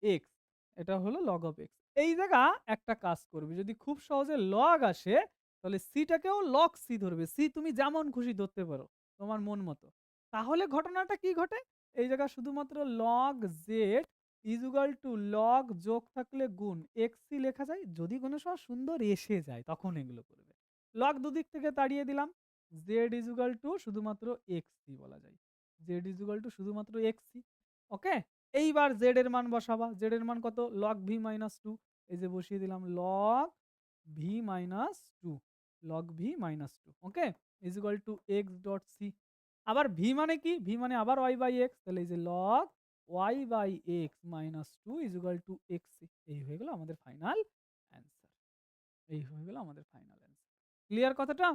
A: এক্স, এটা হলো লগ অফ এক্স। এই জায়গা একটা কাজ করবে, যদি খুব সহজে লগ আসে তাহলে সিটাকেও লগ সি ধরবে, সি তুমি যেমন খুশি ধরতে পারো তোমার মন মতো। তাহলে ঘটনাটা কি ঘটে, এই জায়গা শুধুমাত্র log Z is equal two log যোগ থাকলে গুণ এক্স সি লেখা যায়, যদি কোনো সময় সুন্দর এসে যায় তখন এগুলো করবে। লগ দুদিক থেকে তাড়িয়ে দিলাম, জেড ইজ ইকুয়াল টু শুধুমাত্র এক্স সি বলা যায়, জেড ইজ ইকুয়াল টু শুধুমাত্র এক্স সি। ওকে, এইবার জেড এর মান বসাবা, জেড এর মান কত, লগ ভি মাইনাস 2, এই যে বসিয়ে দিলাম log v minus 2, log v minus 2। Okay, is equal to x dot c. আবার ভি মানে কি, ভি মানে আবার ওয়াই বাই এক্স, তাহলে এই যে log y by x minus 2 is equal to x c. এই হয়ে গেল আমাদের ফাইনাল অ্যান্সার, এই হয়ে গেল আমাদের ফাইনাল অ্যান্সার। ক্লিয়ার কথাটা?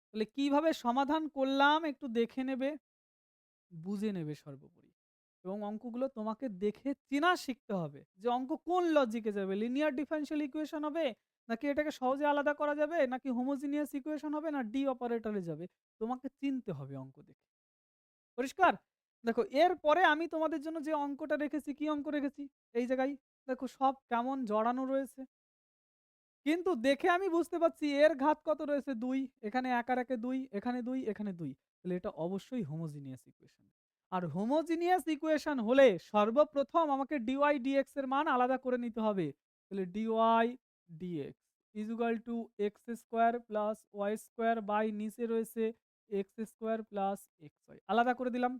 A: তাহলে কিভাবে সমাধান করলাম একটু দেখে নেবে, বুঝে নেবে সর্বোপরি, এবং অঙ্কগুলো তোমাকে দেখে চেনা শিখতে হবে যে অঙ্ক কোন লজিকে যাবে, লিনিয়ার ডিফারেনশিয়াল ইকুয়েশন হবে নাকি এটাকে সহজে আলাদা করা যাবে নাকি হোমোজিনিয়াস ইকুয়েশন হবে না ডি অপারেটরে যাবে, তোমাকে চিনতে হবে অঙ্ক দেখে। পরিষ্কার? দেখো এরপরে আমি তোমাদের জন্য যে অঙ্কটা রেখেছি, কি অঙ্ক রেখেছি, এই জায়গায় দেখো সব কেমন জড়ানো রয়েছে, কিন্তু দেখে আমি বুঝতে পারছি এর ঘাত কত রয়েছে 2, এখানে 1 আর 1 এ 2, এখানে 2, এখানে 2, তাহলে এটা অবশ্যই হোমোজিনিয়াস ইকুয়েশন। আর হোমোজিনিয়াস ইকুয়েশন হলে সর্বপ্রথম আমাকে ডিওয়াই ডিএক্স এর মান আলাদা করে নিতে হবে। তাহলে dy dx is equal to x square plus y square by নিচে রয়েছে x square plus x y, আলাদা করে দিলাম।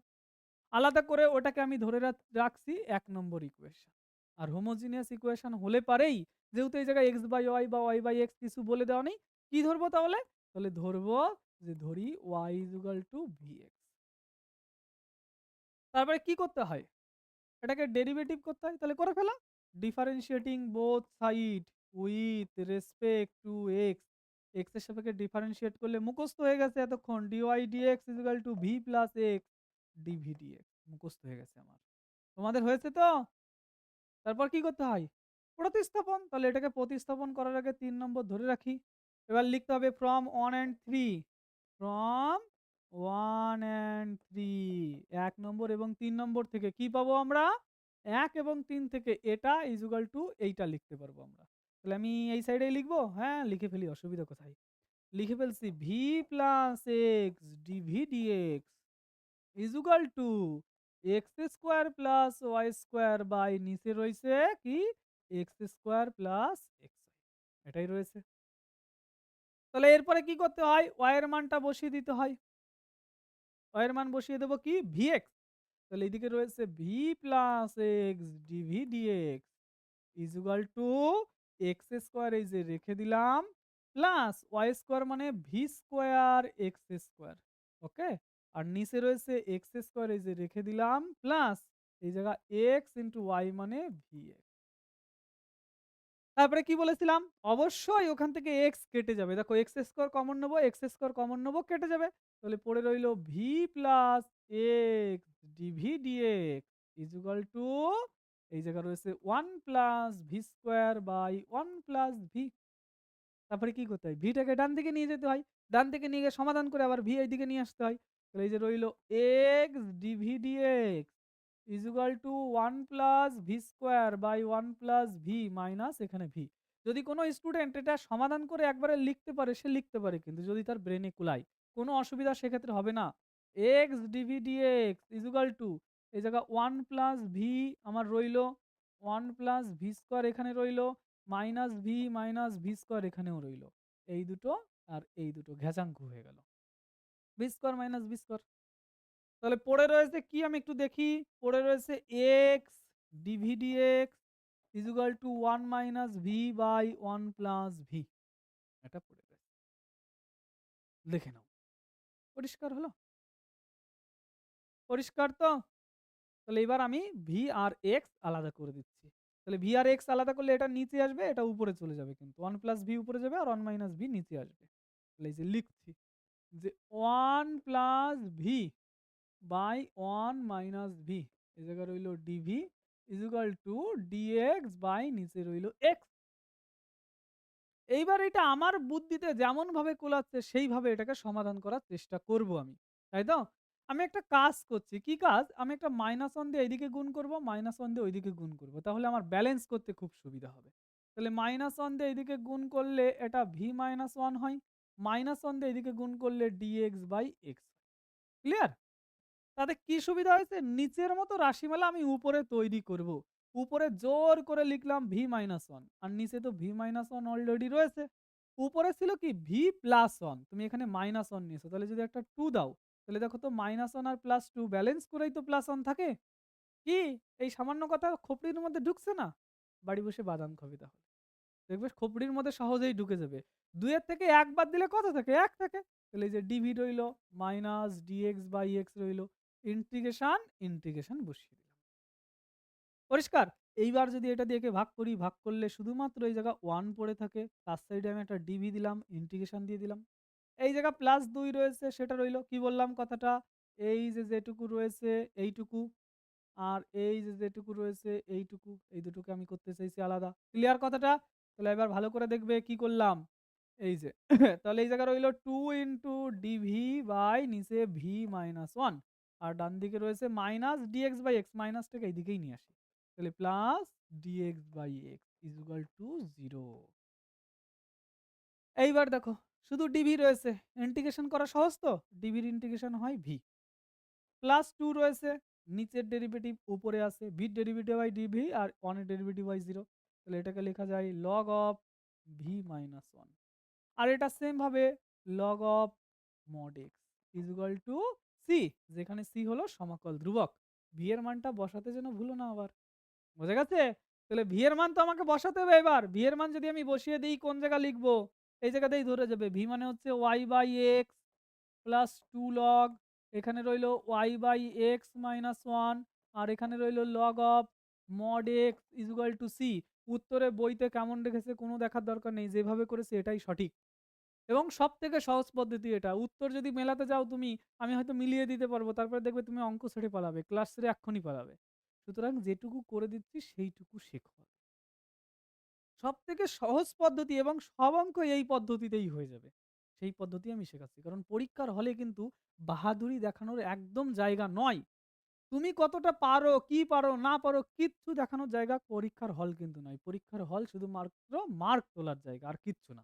A: আলাদা করে ওটাকে আমি ধরে রাখছি 1 নম্বর ইকুয়েশন। আর হোমোজিনিয়াস ইকুয়েশন হলে পারেই, যেহেতু এই জায়গায় এক্স বাই ওয়াই বা ওয়াই বাই এক্স কিছু বলে দেওয়া নেই, কি ধরবো তাহলে, তাহলে ধরবো যে ধরি y is equal to vx. তারপরে কি করতে হয়, এটাকে ডেরিভেটিভ করতে হয়, তাহলে করে ফেলা, differentiating both side with respect to x, x এর সাপেক্ষে ডিফারেন্সিয়েট করলে মুখস্থ হয়ে গেছে এতক্ষণ, dy dx is equal to v plus x DV dx, মুখস্থ হয়ে গেছে আমার, তোমাদের হয়েছে তো? তারপর কি করতে হয়, প্রতিস্থাপন, তাহলে এটাকে প্রতিস্থাপন করার আগে 3 নম্বর ধরে রাখি। এবার লিখতে হবে ফ্রম 1 and 3, ফ্রম 1 and 3 1 নম্বর এবং 3 নম্বর থেকে কি পাবো আমরা? 1 এবং 3 থেকে এটা ইকুয়াল টু এইটা লিখতে পারবো আমরা। তাহলে আমি এই সাইডেই লিখবো? হ্যাঁ, লিখে ফেলি, অসুবিধা কোথায়? লিখে ফেলছি v plus x DV dx equal to x square plus y square by নিচে রয়েছে কি এক্স স্কোয়ার প্লাস এক্স, এটাই রয়েছে। তাহলে এরপরে কি করতে হয়? ওয়াই এর মানটা বসিয়ে দিতে হয়। ওয়াই এর মান বসিয়ে দেবো কি ভি এক্স। তাহলে এদিকে রয়েছে v plus x DV dx equal to x square, এই যে রেখে দিলাম, প্লাস ওয়াই স্কোয়ার মানে v square x square. Okay, আর নিচে রয়েছে এক্স স্কোয়ার, এই যে রেখে দিলাম, প্লাস এই জায়গা এক্স ইন্টু ওয়াই মানে ভি এক্স। তারপরে কি বলেছিলাম? অবশ্যই ওখান থেকে এক্স কেটে যাবে। দেখো এক্স স্কোয়ার কমন নেবো, এক্স স্কোয়ার কমন নেবো, কেটে যাবে। তাহলে পড়ে রইল v plus x DV dx equal to এই জায়গা রয়েছে 1 plus v square by 1 plus v. তারপরে কি করতে হয়? ভিটাকে ডান দিকে নিয়ে যেতে হয়। ডান দিকে নিয়ে গিয়ে সমাধান করে আবার ভি এইদিকে নিয়ে আসতে হয়। তাহলে এই যে রইল x DV dx equal to 1 plus v square by 1 plus v minus এখানে ভি। যদি কোনো স্টুডেন্ট এটা সমাধান করে একবারে লিখতে পারে সে লিখতে পারে, কিন্তু যদি তার ব্রেনে কুলায় কোনো অসুবিধা সেক্ষেত্রে হবে না। X DV dx equal to এই জায়গা 1 প্লাস ভি আমার রইল, 1 প্লাস ভি স্কোয়ার এখানে রইল, মাইনাস ভি স্কোয়ার এখানেও রইল। এই দুটো আর এই দুটো ঘেচাঙ্ক হয়ে গেল। V square minus v square. তাহলে পড়ে রয়েছে কি আমি একটু দেখি। পড়ে রয়েছে x DV dx equal to 1 minus v by 1 plus v. এটা পড়ে রয়েছে, দেখে নাও। পরিষ্কার হলো? পরিষ্কার তো? তাহলে এবার আমি ভি আর এক্স আলাদা করে দিচ্ছি। তাহলে ভি আর এক্স আলাদা করলে এটা নিচে আসবে, এটা উপরে চলে যাবে, কিন্তু 1 প্লাস ভি উপরে যাবে আর 1 মাইনাস ভি নিচে আসবে। তাহলে এই যে লিখছি যে 1 plus v by 1 minus v এই জায়গায় রইল dv equal to dx by নিচে রইল এক্স। এইবার এটা আমার বুদ্ধিতে যেমন ভাবে কুলাচ্ছে সেইভাবে এটাকে সমাধান করার চেষ্টা করব আমি, তাই তো? আমি একটা কাজ করছি, কি কাজ? আমি একটা মাইনাস ওয়ান দিয়ে এইদিকে গুণ করব, মাইনাস ওয়ান দিয়ে ওইদিকে গুণ করব, তাহলে আমার ব্যালেন্স করতে খুব সুবিধা হবে। তাহলে মাইনাস ওয়ান দিয়ে এইদিকে গুণ করলে এটা ভি মাইনাস ওয়ান হয়, মাইনাস ওয়ান দিয়ে এইদিকে গুণ করলে ডিএক্স বাই এক্স। ক্লিয়ার? তাতে কি সুবিধা হয়েছে? নিচের মতো রাশিমালা আমি উপরে তৈরি করব। উপরে জোর করে লিখলাম ভি মাইনাস ওয়ান, আর নিচে তো ভি মাইনাস ওয়ান অলরেডি রয়েছে। উপরে ছিল কি ভি প্লাস ওয়ান, তুমি এখানে মাইনাস ওয়ান নিয়েছো, তাহলে যদি একটা টু দাও তাহলে দেখো তো মাইনাস ওয়ান আর প্লাস টু ব্যালেন্স করেই তো প্লাস ওয়ান থাকে। কি এই সামান্য কথা খোপড়ির মধ্যে ঢুকছে না? বাড়ি বসে বাদাম খাবি তাহলে, দেখবে খোপড়ির মধ্যে সহজেই ঢুকে যাবে। দুইয়ের থেকে এক বাদ দিলে কত থাকে? এক থাকে। তাহলে এই যে ডিভি রইল মাইনাস ডিএক্স বাই এক্স রইল, ইন্টিগ্রেশন ইন্টিগ্রেশন বসিয়ে দিলাম। পরিষ্কার? এইবার যদি এটা দিয়ে একে ভাগ করি, ভাগ করলে শুধুমাত্র এই জায়গা 1 পড়ে থাকে। তার সাইডে আমি একটা ডিভি দিলাম, ইন্টিগ্রেশন দিয়ে দিলাম। এই জায়গা প্লাস 2 রয়েছে, সেটা রইল। কি বললাম কথাটা? এই যে যেটুকু রয়েছে এইটুকু, আর এই যে যেটুকু রয়েছে এইটুকু, এই দুটোকে আমি করতে চাইছি আলাদা। ক্লিয়ার কথাটা? তাহলে এবার ভালো করে দেখবে কি করলাম। এই যে তাহলে এই জায়গায় রইল 2 ইন্টু ডিভি বাই নিচে ভি মাইনাস ওয়ান, আর ডান দিকে রয়েছে মাইনাস ডিএক্স বাই এক্স, মাইনাসটাকে এইদিকেই নিয়ে আসি। তাহলে plus dx by x equal to 0। এইবার দেখো শুধু ডিভি রয়েছে, ইন্টিগ্রেশন করা সহজ তো, ডিভির ইন্টিগ্রেশন হয় ভি। প্লাস 2 রয়েছে, নিচের ডেরিভেটিভ উপরে আছে, ভির ডেরিভেটিভ বাই ডিভি আর 1 এর ডেরিভেটিভ বাই 0। তাহলে এটাকে লেখা যায় log of v minus one. আর এটা সেম ভাবে log of mod x equal to c, যেখানে সি হলো সমাকল ধ্রুবক। ভি এর মানটা বসাতে যেন ভুলো না আবার। বোঝা গেছে? তাহলে ভি এর মান তো আমাকে বসাতে হবে। এবার ভি এর মান যদি আমি বসিয়ে দিই কোন জায়গা লিখবো? এই জায়গাতেই ধরে যাবে। ভি মানে হচ্ছে y by x plus 2 log, এখানে রইল y by x minus one, আর এখানে রইল log of mod x equal to c. উত্তরে বইতে কেমন রেখেছে কোনো দেখার দরকার নেই, যেভাবে করেছে এটাই সঠিক এবং সব থেকে সহজ পদ্ধতি এটা। উত্তর যদি মেলাতে যাও তুমি, আমি হয়তো মিলিয়ে দিতে পারবো, তারপরে দেখবে তুমি অঙ্ক ছেড়ে পালাবে, ক্লাস ছেড়ে এক্ষুনি পালাবে। সুতরাং যেটুকু করে দিচ্ছি সেইটুকু শেখো। সব থেকে সহজ পদ্ধতি এবং সব অঙ্ক এই পদ্ধতিতেই হয়ে যাবে। সেই পদ্ধতি আমি শেখাচ্ছি। কারণ পরীক্ষার হলে কিন্তু বাহাদুরি দেখানোর একদম জায়গা নয়। তুমি কতটা পারো, কি পারো না পারো কিচ্ছু দেখানোর জায়গা পরীক্ষার হল কিন্তু নয়। পরীক্ষার হল শুধুমাত্র মার্ক তোলার জায়গা, আর কিচ্ছু না।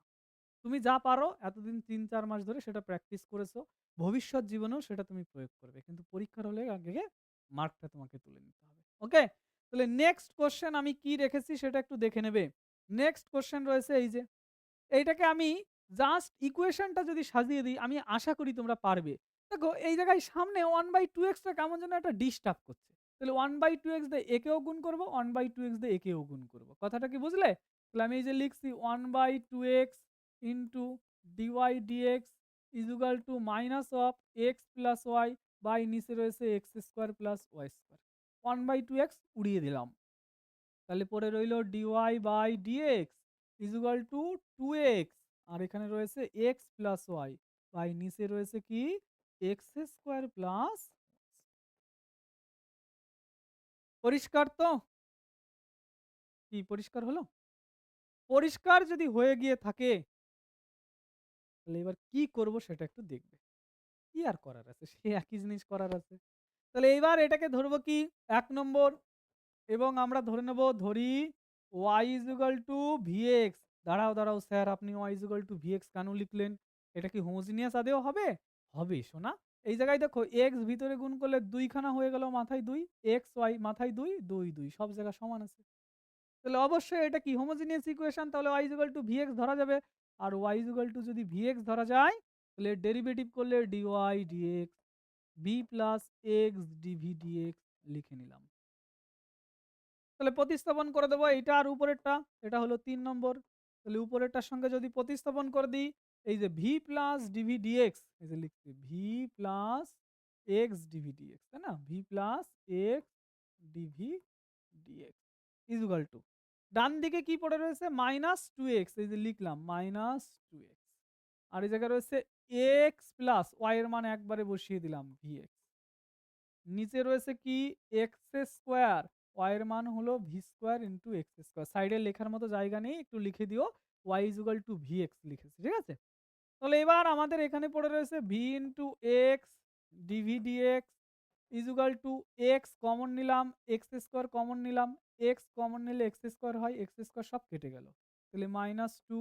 A: তুমি যা পারো এতদিন ৩-৪ মাস ধরে সেটা প্র্যাকটিস করেছো। ভবিষ্যৎ জীবনেও সেটা তুমি প্রয়োগ করবে। কিন্তু পরীক্ষার হলে আগে মার্কটা তোমাকে তুলে নিতে হবে। ওকে? তাহলে নেক্সট কোয়েশ্চেন আমি কি রেখেছি সেটা একটু দেখে নেবে। নেক্সট কোয়েশ্চেন রয়েছে এই যে, এইটাকে আমি জাস্ট ইকুয়েশনটা যদি সাজিয়ে দিই আমি আশা করি তোমরা পারবে। দেখো এই জায়গায় সামনে 1/2x টা কেমন যেন একটা ডিস্টার্ব করছে। তাহলে 1/2x দিয়ে একেও গুণ করব, 1/2x দিয়ে একেও গুণ করব। কথাটা কি বুঝলে? তাহলে আমি এই যে লিখছি 1/2x into dy dx is equal to minus of x plus y by নিচে রয়েছে x square plus y square. 1/2x উড়িয়ে দিলাম। তাহলে পরে রইল dy by dx is equal to 2x, আর এখানে রয়েছে x প্লাস y বাই নিচে রয়েছে কি x স্কয়ার প্লাস। পরিষ্কার তো? কি পরিষ্কার হলো? পরিষ্কার যদি হয়ে গিয়ে থাকে তাহলে এবার কি করব সেটা একটু দেখবে। কি আর করার আছে? সেই একই জিনিস করার আছে। তাহলে এইবার এটাকে ধরবো কি ১ নম্বর, এবং আমরা ধরে নেব, ধরি y is equal to vx। দাঁড়াও, দাঁড়াও স্যার, আপনি y is equal to vx কেন লিখলেন? এটা কি হোমোজিনিয়াস আদেও হবে? হবে সোনা। এই জায়গায় দেখো x ভিতরে গুণ করলে ২ খানা হয়ে গেল, মাথায় ২, x y মাথায় ২, ২, ২ সব জায়গা সমান আছে। তাহলে অবশ্যই এটা কি হোমোজিনিয়াস ইকুয়েশন, তাহলে y is equal to vx ধরা যাবে। আর y ইজ ইকুয়াল টু যদি vx ধরা যায় তাহলে ডেরিভেটিভ করলে dy dx b plus x dv dx লিখে নিলাম। তাহলে প্রতিস্থাপন করে দেবো এইটা আর উপরেরটা, এটা হলো ৩ নম্বর। তাহলে উপরেরটার সঙ্গে যদি প্রতিস্থাপন করে দিই, এই যে ভি প্লাস ডিভি ডিএক্স, এই যে লিখছি v plus x DV d x, তাই না? V plus x DV dx is equal to, ডান দিকে কি পড়ে রয়েছে মাইনাস টু এক্স, এই যে লিখলাম মাইনাস টু এক্স, আর এই জায়গায় রয়েছে এক্স প্লাস ওয়াই এর মান একবারে বসিয়ে দিলাম ভি এক্স, নিচে রয়েছে কি এক্স স্কোয়ার, ওয়াই এর মান হলো v square into x square. সাইডে লেখার মতো জায়গা নেই, একটু লিখে দিও y is equal to v x লিখেছি, ঠিক আছে? তাহলে এবার আমাদের এখানে পড়ে রয়েছে v into x DV dx is equal to x common নিলাম, এক্স স্কোয়ার কমন নিলাম, এক্স কমন নিলে এক্স স্কোয়ার হয়, এক্স স্কোয়ার সব কেটে গেল, তাহলে minus two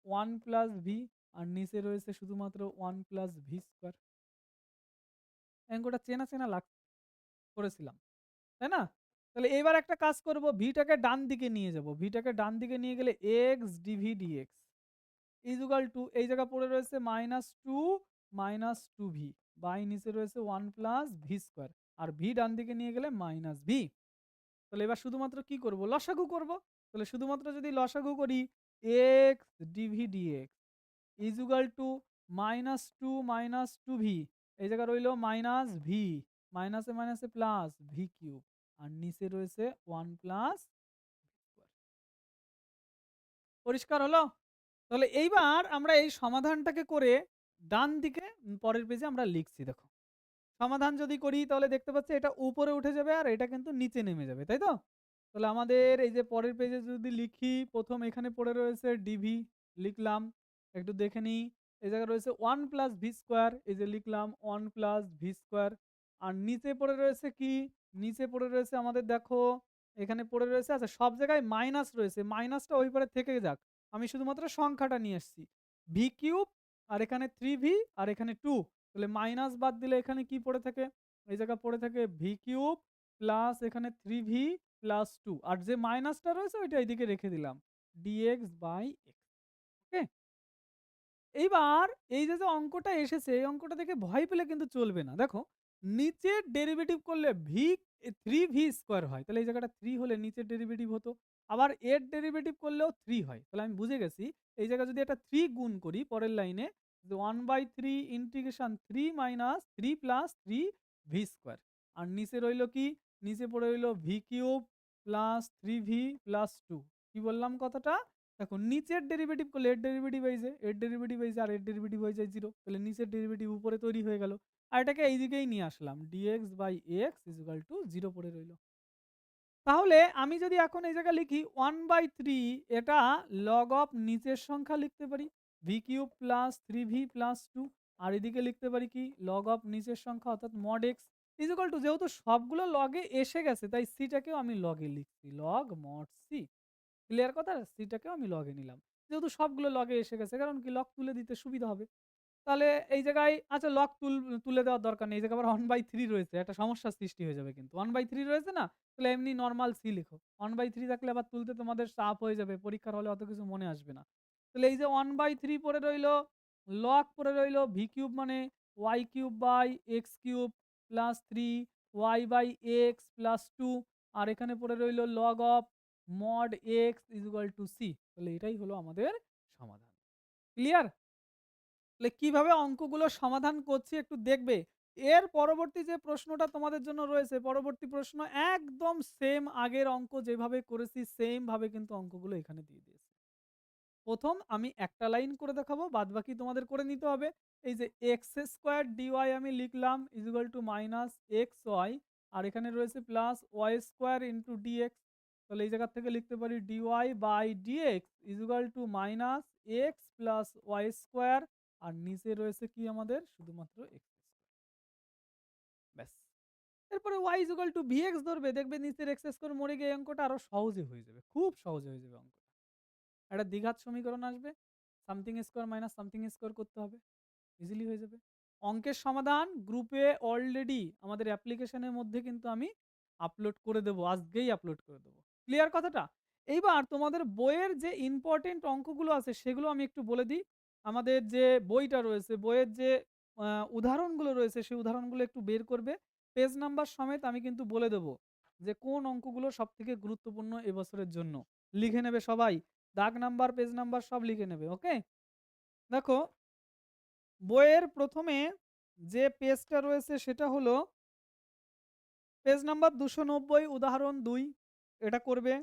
A: one plus v, আর নিচে রয়েছে শুধুমাত্র ওয়ান প্লাস ভি স্কোয়ার। অঙ্কটা চেনা চেনা লাগ করেছিলাম, তাই না? তাহলে এবার একটা কাজ করব, ভিটাকে ডান দিকে নিয়ে যাব, ভিটাকে ডান দিকে নিয়ে গেলে x DV dx is equal to, এই জায়গা পড়ে রয়েছে মাইনাস টু ভি বাই নিচে রয়েছে ওয়ান প্লাস ভি স্কোয়ার, আর ভি ডান দিকে নিয়ে গেলে মাইনাস ভি। তাহলে এবার শুধুমাত্র কি করব, লসাগু করব। তাহলে শুধুমাত্র যদি লসাগু করি x DV dx is equal to minus two v, এই জায়গা রইল মাইনাস ভি, মাইনাসে মাইনাসে প্লাস ভি কিউব, আর নিচে রয়েছে ওয়ান প্লাস। পরিষ্কার হলো? তাহলে এইবার আমরা এই সমাধানটাকে করে ডান দিকে পরের পেজে আমরা লিখছি, দেখো সমাধান যদি করি তাহলে দেখতে পাচ্ছি এটা উপরে উঠে যাবে আর এটা কিন্তু নিচে নেমে যাবে, তাই তো? তাহলে আমাদের এই যে পরের পেজে যদি লিখি, প্রথম এখানে পড়ে রয়েছে ডিভি, লিখলাম, একটু দেখে নিই, এই জায়গায় রয়েছে ওয়ান প্লাস ভি স্কোয়ার, এই যে লিখলাম ওয়ান প্লাস ভি স্কোয়ার, আর নিচে পড়ে রয়েছে কি, নিচে পড়ে রয়েছে আমাদের দেখো এখানে পড়ে রয়েছে, আচ্ছা সব জায়গায় মাইনাস রয়েছে, মাইনাসটা ওই পারে থেকে যাক, আমি শুধুমাত্র সংখ্যাটা নিয়ে এসেছি ভি কিউব, আর এখানে থ্রি ভি, আর এখানে টু, তাহলে মাইনাস বাদ দিলে এখানে কি পড়ে থাকে, এই জায়গা পড়ে থাকে ভি কিউব প্লাস এখানে থ্রি ভি প্লাস টু, আর যে মাইনাসটা রয়েছে ওইটা এইদিকে রেখে দিলাম ডিএক্স বাই এক্স। ওকে, এইবার এই যে অঙ্কটা এসেছে এই অঙ্কটা দেখে ভয় পেলে কিন্তু চলবে না। দেখো নিচের ডেরিভেটিভ করলে ভি থ্রি ভি স্কোয়ার হয়, তাহলে এই জায়গাটা থ্রি হলে নিচের ডেরিভেটিভ হতো, আবার এর ডেরিভেটিভ করলেও থ্রি হয়, তাহলে আমি বুঝে গেছি এই জায়গায় যদি এটা থ্রি গুণ করি পরের লাইনে, one by three integration three minus three plus three v square, আর নিচে রইল কি, নিচে পড়ে রইল v cube plus three v plus two. কি বললাম কথাটা, দেখো নিচের ডেরিভেটিভ করলে এর ডেরিভেটিভ এই যে, এর ডেরিভেটিভ এই যে, আর এর ডেরিভেটিভ হয়ে যায় জিরো, তাহলে নিচের ডেরিভেটিভ উপরে তৈরি হয়ে গেল, আর এটাকে এই দিকেই নিয়ে আসলাম d x by x is equal to zero পড়ে রইল। তাহলে আমি যদি এখন এই জায়গায় লিখি ওয়ান বাই থ্রি, এটা লগ অফ নিচের সংখ্যা লিখতে পারি, v cube plus 3v plus 2, আর এদিকে লিখতে পারি কি লগ অফ নিচের সংখ্যা অর্থাৎ মড এক্স ইকুয়াল টু, যেহেতু সবগুলো লগে এসে গেছে তাই সিটাকেও আমি লগে লিখছি, লগ মড সি। ক্লিয়ার কথা? সিটাকেও আমি লগে নিলাম, যেহেতু সবগুলো লগে এসে গেছে, কারণ কি লগ তুলে দিতে সুবিধা হবে। তাহলে এই জায়গায় আচ্ছা লগ তুলে দেওয়ার দরকার নেই। এই জায়গায় আবার 1/3 রয়েছে। একটা সমস্যার সৃষ্টি হয়ে যাবে কিন্তু। 1/3 রয়েছে না? তাহলে এমনি নরমাল সি লিখো। 1/3 থাকলে আবার তুলতে তোমাদের চাপ হয়ে যাবে। পরীক্ষার হলে অত কিছু মনে আসবে না। তাহলে এই যে 1/3 পড়ে রইলো, লগ পড়ে রইলো ভি কিউব মানে y cube by x cube plus 3 y by x plus 2, আর এখানে পড়ে রইলো log of mod x is equal to c. তাহলে এটাই হলো আমাদের সমাধান। ক্লিয়ার? তাহলে কিভাবে অঙ্কগুলো সমাধান করছি একটু দেখবে। এর পরবর্তী যে প্রশ্নটা তোমাদের জন্য রয়েছে, পরবর্তী প্রশ্ন একদম সেম আগের অঙ্ক যেভাবে করেছি সেম ভাবে কিন্তু অঙ্কগুলো এখানে দিয়ে দিয়েছি। প্রথম আমি একটা লাইন করে দেখাবো, বাদবাকি তোমাদের করে নিতে হবে। এই যে এক্স স্কোয়ার ডিওয়াই আমি লিখলাম is equal to minus x y, আর এখানে রয়েছে plus y square into d x. তাহলে এই জায়গা থেকে লিখতে পারি d y by d x is equal to minus x plus y square, আর নিচে রয়েছে কি আমাদের শুধুমাত্র এক্স স্কোয়ার। ব্যাস। এরপরে y is equal to v x ধরবে, দেখবে নিচের এক্স স্কোয়ার মরে গিয়ে এই অঙ্কটা আরো সহজে হয়ে যাবে, খুব সহজে হয়ে যাবে অঙ্কটা। একটা দ্বিঘাত সমীকরণ আসবে, something square minus something square করতে হবে, ইজিলি হয়ে যাবে। অঙ্কের সমাধান গ্রুপে অলরেডি আমাদের অ্যাপ্লিকেশনের মধ্যে কিন্তু আমি আপলোড করে দেবো, আজকেই আপলোড করে দেবো। ক্লিয়ার কথাটা? এইবার তোমাদের বইয়ের যে ইম্পর্টেন্ট অঙ্কগুলো আছে সেগুলো আমি একটু বলে দিই। আমাদের যে বইটা রয়েছে, বইয়ের যে উদাহরণগুলো রয়েছে সেই উদাহরণগুলো একটু বের করবে। পেজ নাম্বার সমেত আমি কিন্তু বলে দেবো যে কোন অঙ্কগুলো সবথেকে গুরুত্বপূর্ণ এবছরের জন্য। লিখে নেবে সবাই। দাগ নাম্বার, পেজ নাম্বার সব লিখে নেবে। ওকে? দেখো, বইয়ের প্রথমে যে পেজটা রয়েছে সেটা হলো পেজ নাম্বার 290, উদাহরণ 2 এটা করবে,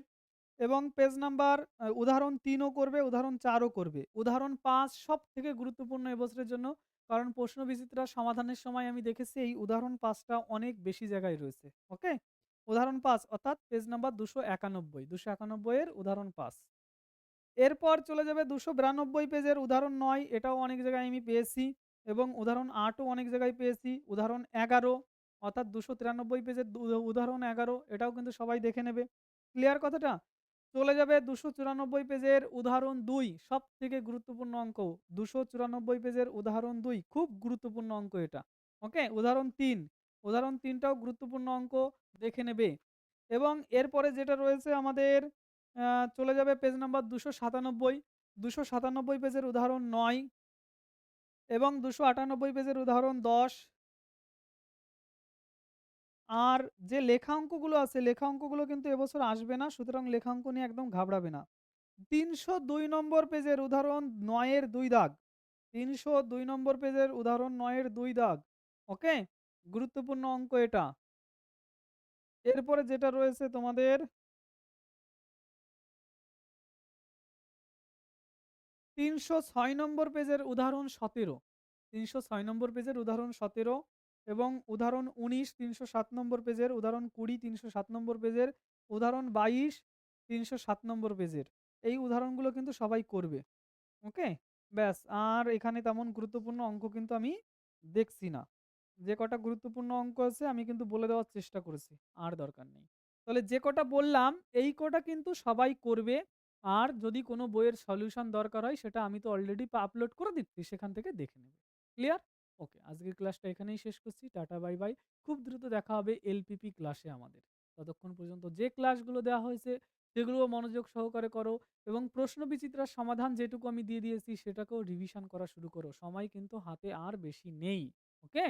A: এবং পেজ নাম্বার উদাহরণ 3 ও করবে, উদাহরণ 4 ও করবে। উদাহরণ 5 সবথেকে গুরুত্বপূর্ণ এবছরের জন্য, কারণ প্রশ্ন বিচিত্রা সমাধানের সময় আমি দেখেছি এই উদাহরণ 5টা অনেক বেশি জায়গায় রয়েছে। ওকে? উদাহরণ 5 অর্থাৎ পেজ নাম্বার 291, 291 এর উদাহরণ 5। এরপর চলে যাবে 292 পেজের উদাহরণ 9, এটাও অনেক জায়গায় আমি পেয়েছি, এবং উদাহরণ 8 ও অনেক জায়গায় পেয়েছি। উদাহরণ 11 অর্থাৎ 293 পেজের উদাহরণ 11, এটাও কিন্তু সবাই দেখে নেবে। ক্লিয়ার কথাটা? চলে যাবে 294 পেজের উদাহরণ 2, সবথেকে গুরুত্বপূর্ণ অঙ্ক। 294 পেজের উদাহরণ 2 খুব গুরুত্বপূর্ণ অঙ্ক এটা। ওকে? উদাহরণ 3, উদাহরণ 3টাও গুরুত্বপূর্ণ অঙ্ক, দেখে নেবে। এবং এরপরে যেটা রয়েছে আমাদের চলে যাবে পেজ নাম্বার 297, 297 পেজের উদাহরণ 9, এবং 298 পেজের উদাহরণ 10। আর যে লেখা অঙ্কগুলো আছে, লেখা অঙ্কগুলো কিন্তু এবছর আসবে না, সুতরাং লেখা অঙ্ক নিয়ে একদম ঘাবড়াবে না। 302 নম্বর পেজের উদাহরণ 9 এর 2 দাগ, 302 নম্বর পেজের উদাহরণ 9 এর 2 দাগ। ওকে? গুরুত্বপূর্ণ অঙ্ক এটা। এরপরে যেটা রয়েছে তোমাদের 306 নম্বর পেজের উদাহরণ 17, 306 নম্বর পেজের উদাহরণ 17, এবং উদাহরণ 19 307 নম্বর পেজের, উদাহরণ 20 307 নম্বর পেজের, উদাহরণ 22 307 নম্বর পেজের। এই উদাহরণগুলো কিন্তু সবাই করবে। ওকে? ব্যাস, আর এখানে তেমন গুরুত্বপূর্ণ অঙ্ক কিন্তু আমি দেখছি না। যে কটা গুরুত্বপূর্ণ অঙ্ক আছে আমি কিন্তু বলে দেওয়ার চেষ্টা করেছি। আর দরকার নেই। তাহলে যে কটা বললাম এই কটা কিন্তু সবাই করবে। আর যদি কোনো বইয়ের সলিউশন দরকার হয় সেটা আমি তো অলরেডি আপলোড করে দিচ্ছি। সেখান থেকে দেখে নেবে। ক্লিয়ার? ওকে। আজকের ক্লাসটা এখানেই শেষ করছি। Tata bye bye. খুব দ্রুত দেখা হবে এলপিপি ক্লাসে আমাদের। ততক্ষণ পর্যন্ত যে ক্লাসগুলো দেওয়া হয়েছে সেগুলোও মনোযোগ সহকারে করো, এবং প্রশ্ন বিচিত্রার সমাধান যেটুকু আমি দিয়ে দিয়েছি সেটাকেও রিভিশন করা শুরু করো। সময় কিন্তু হাতে আর বেশি নেই। ওকে?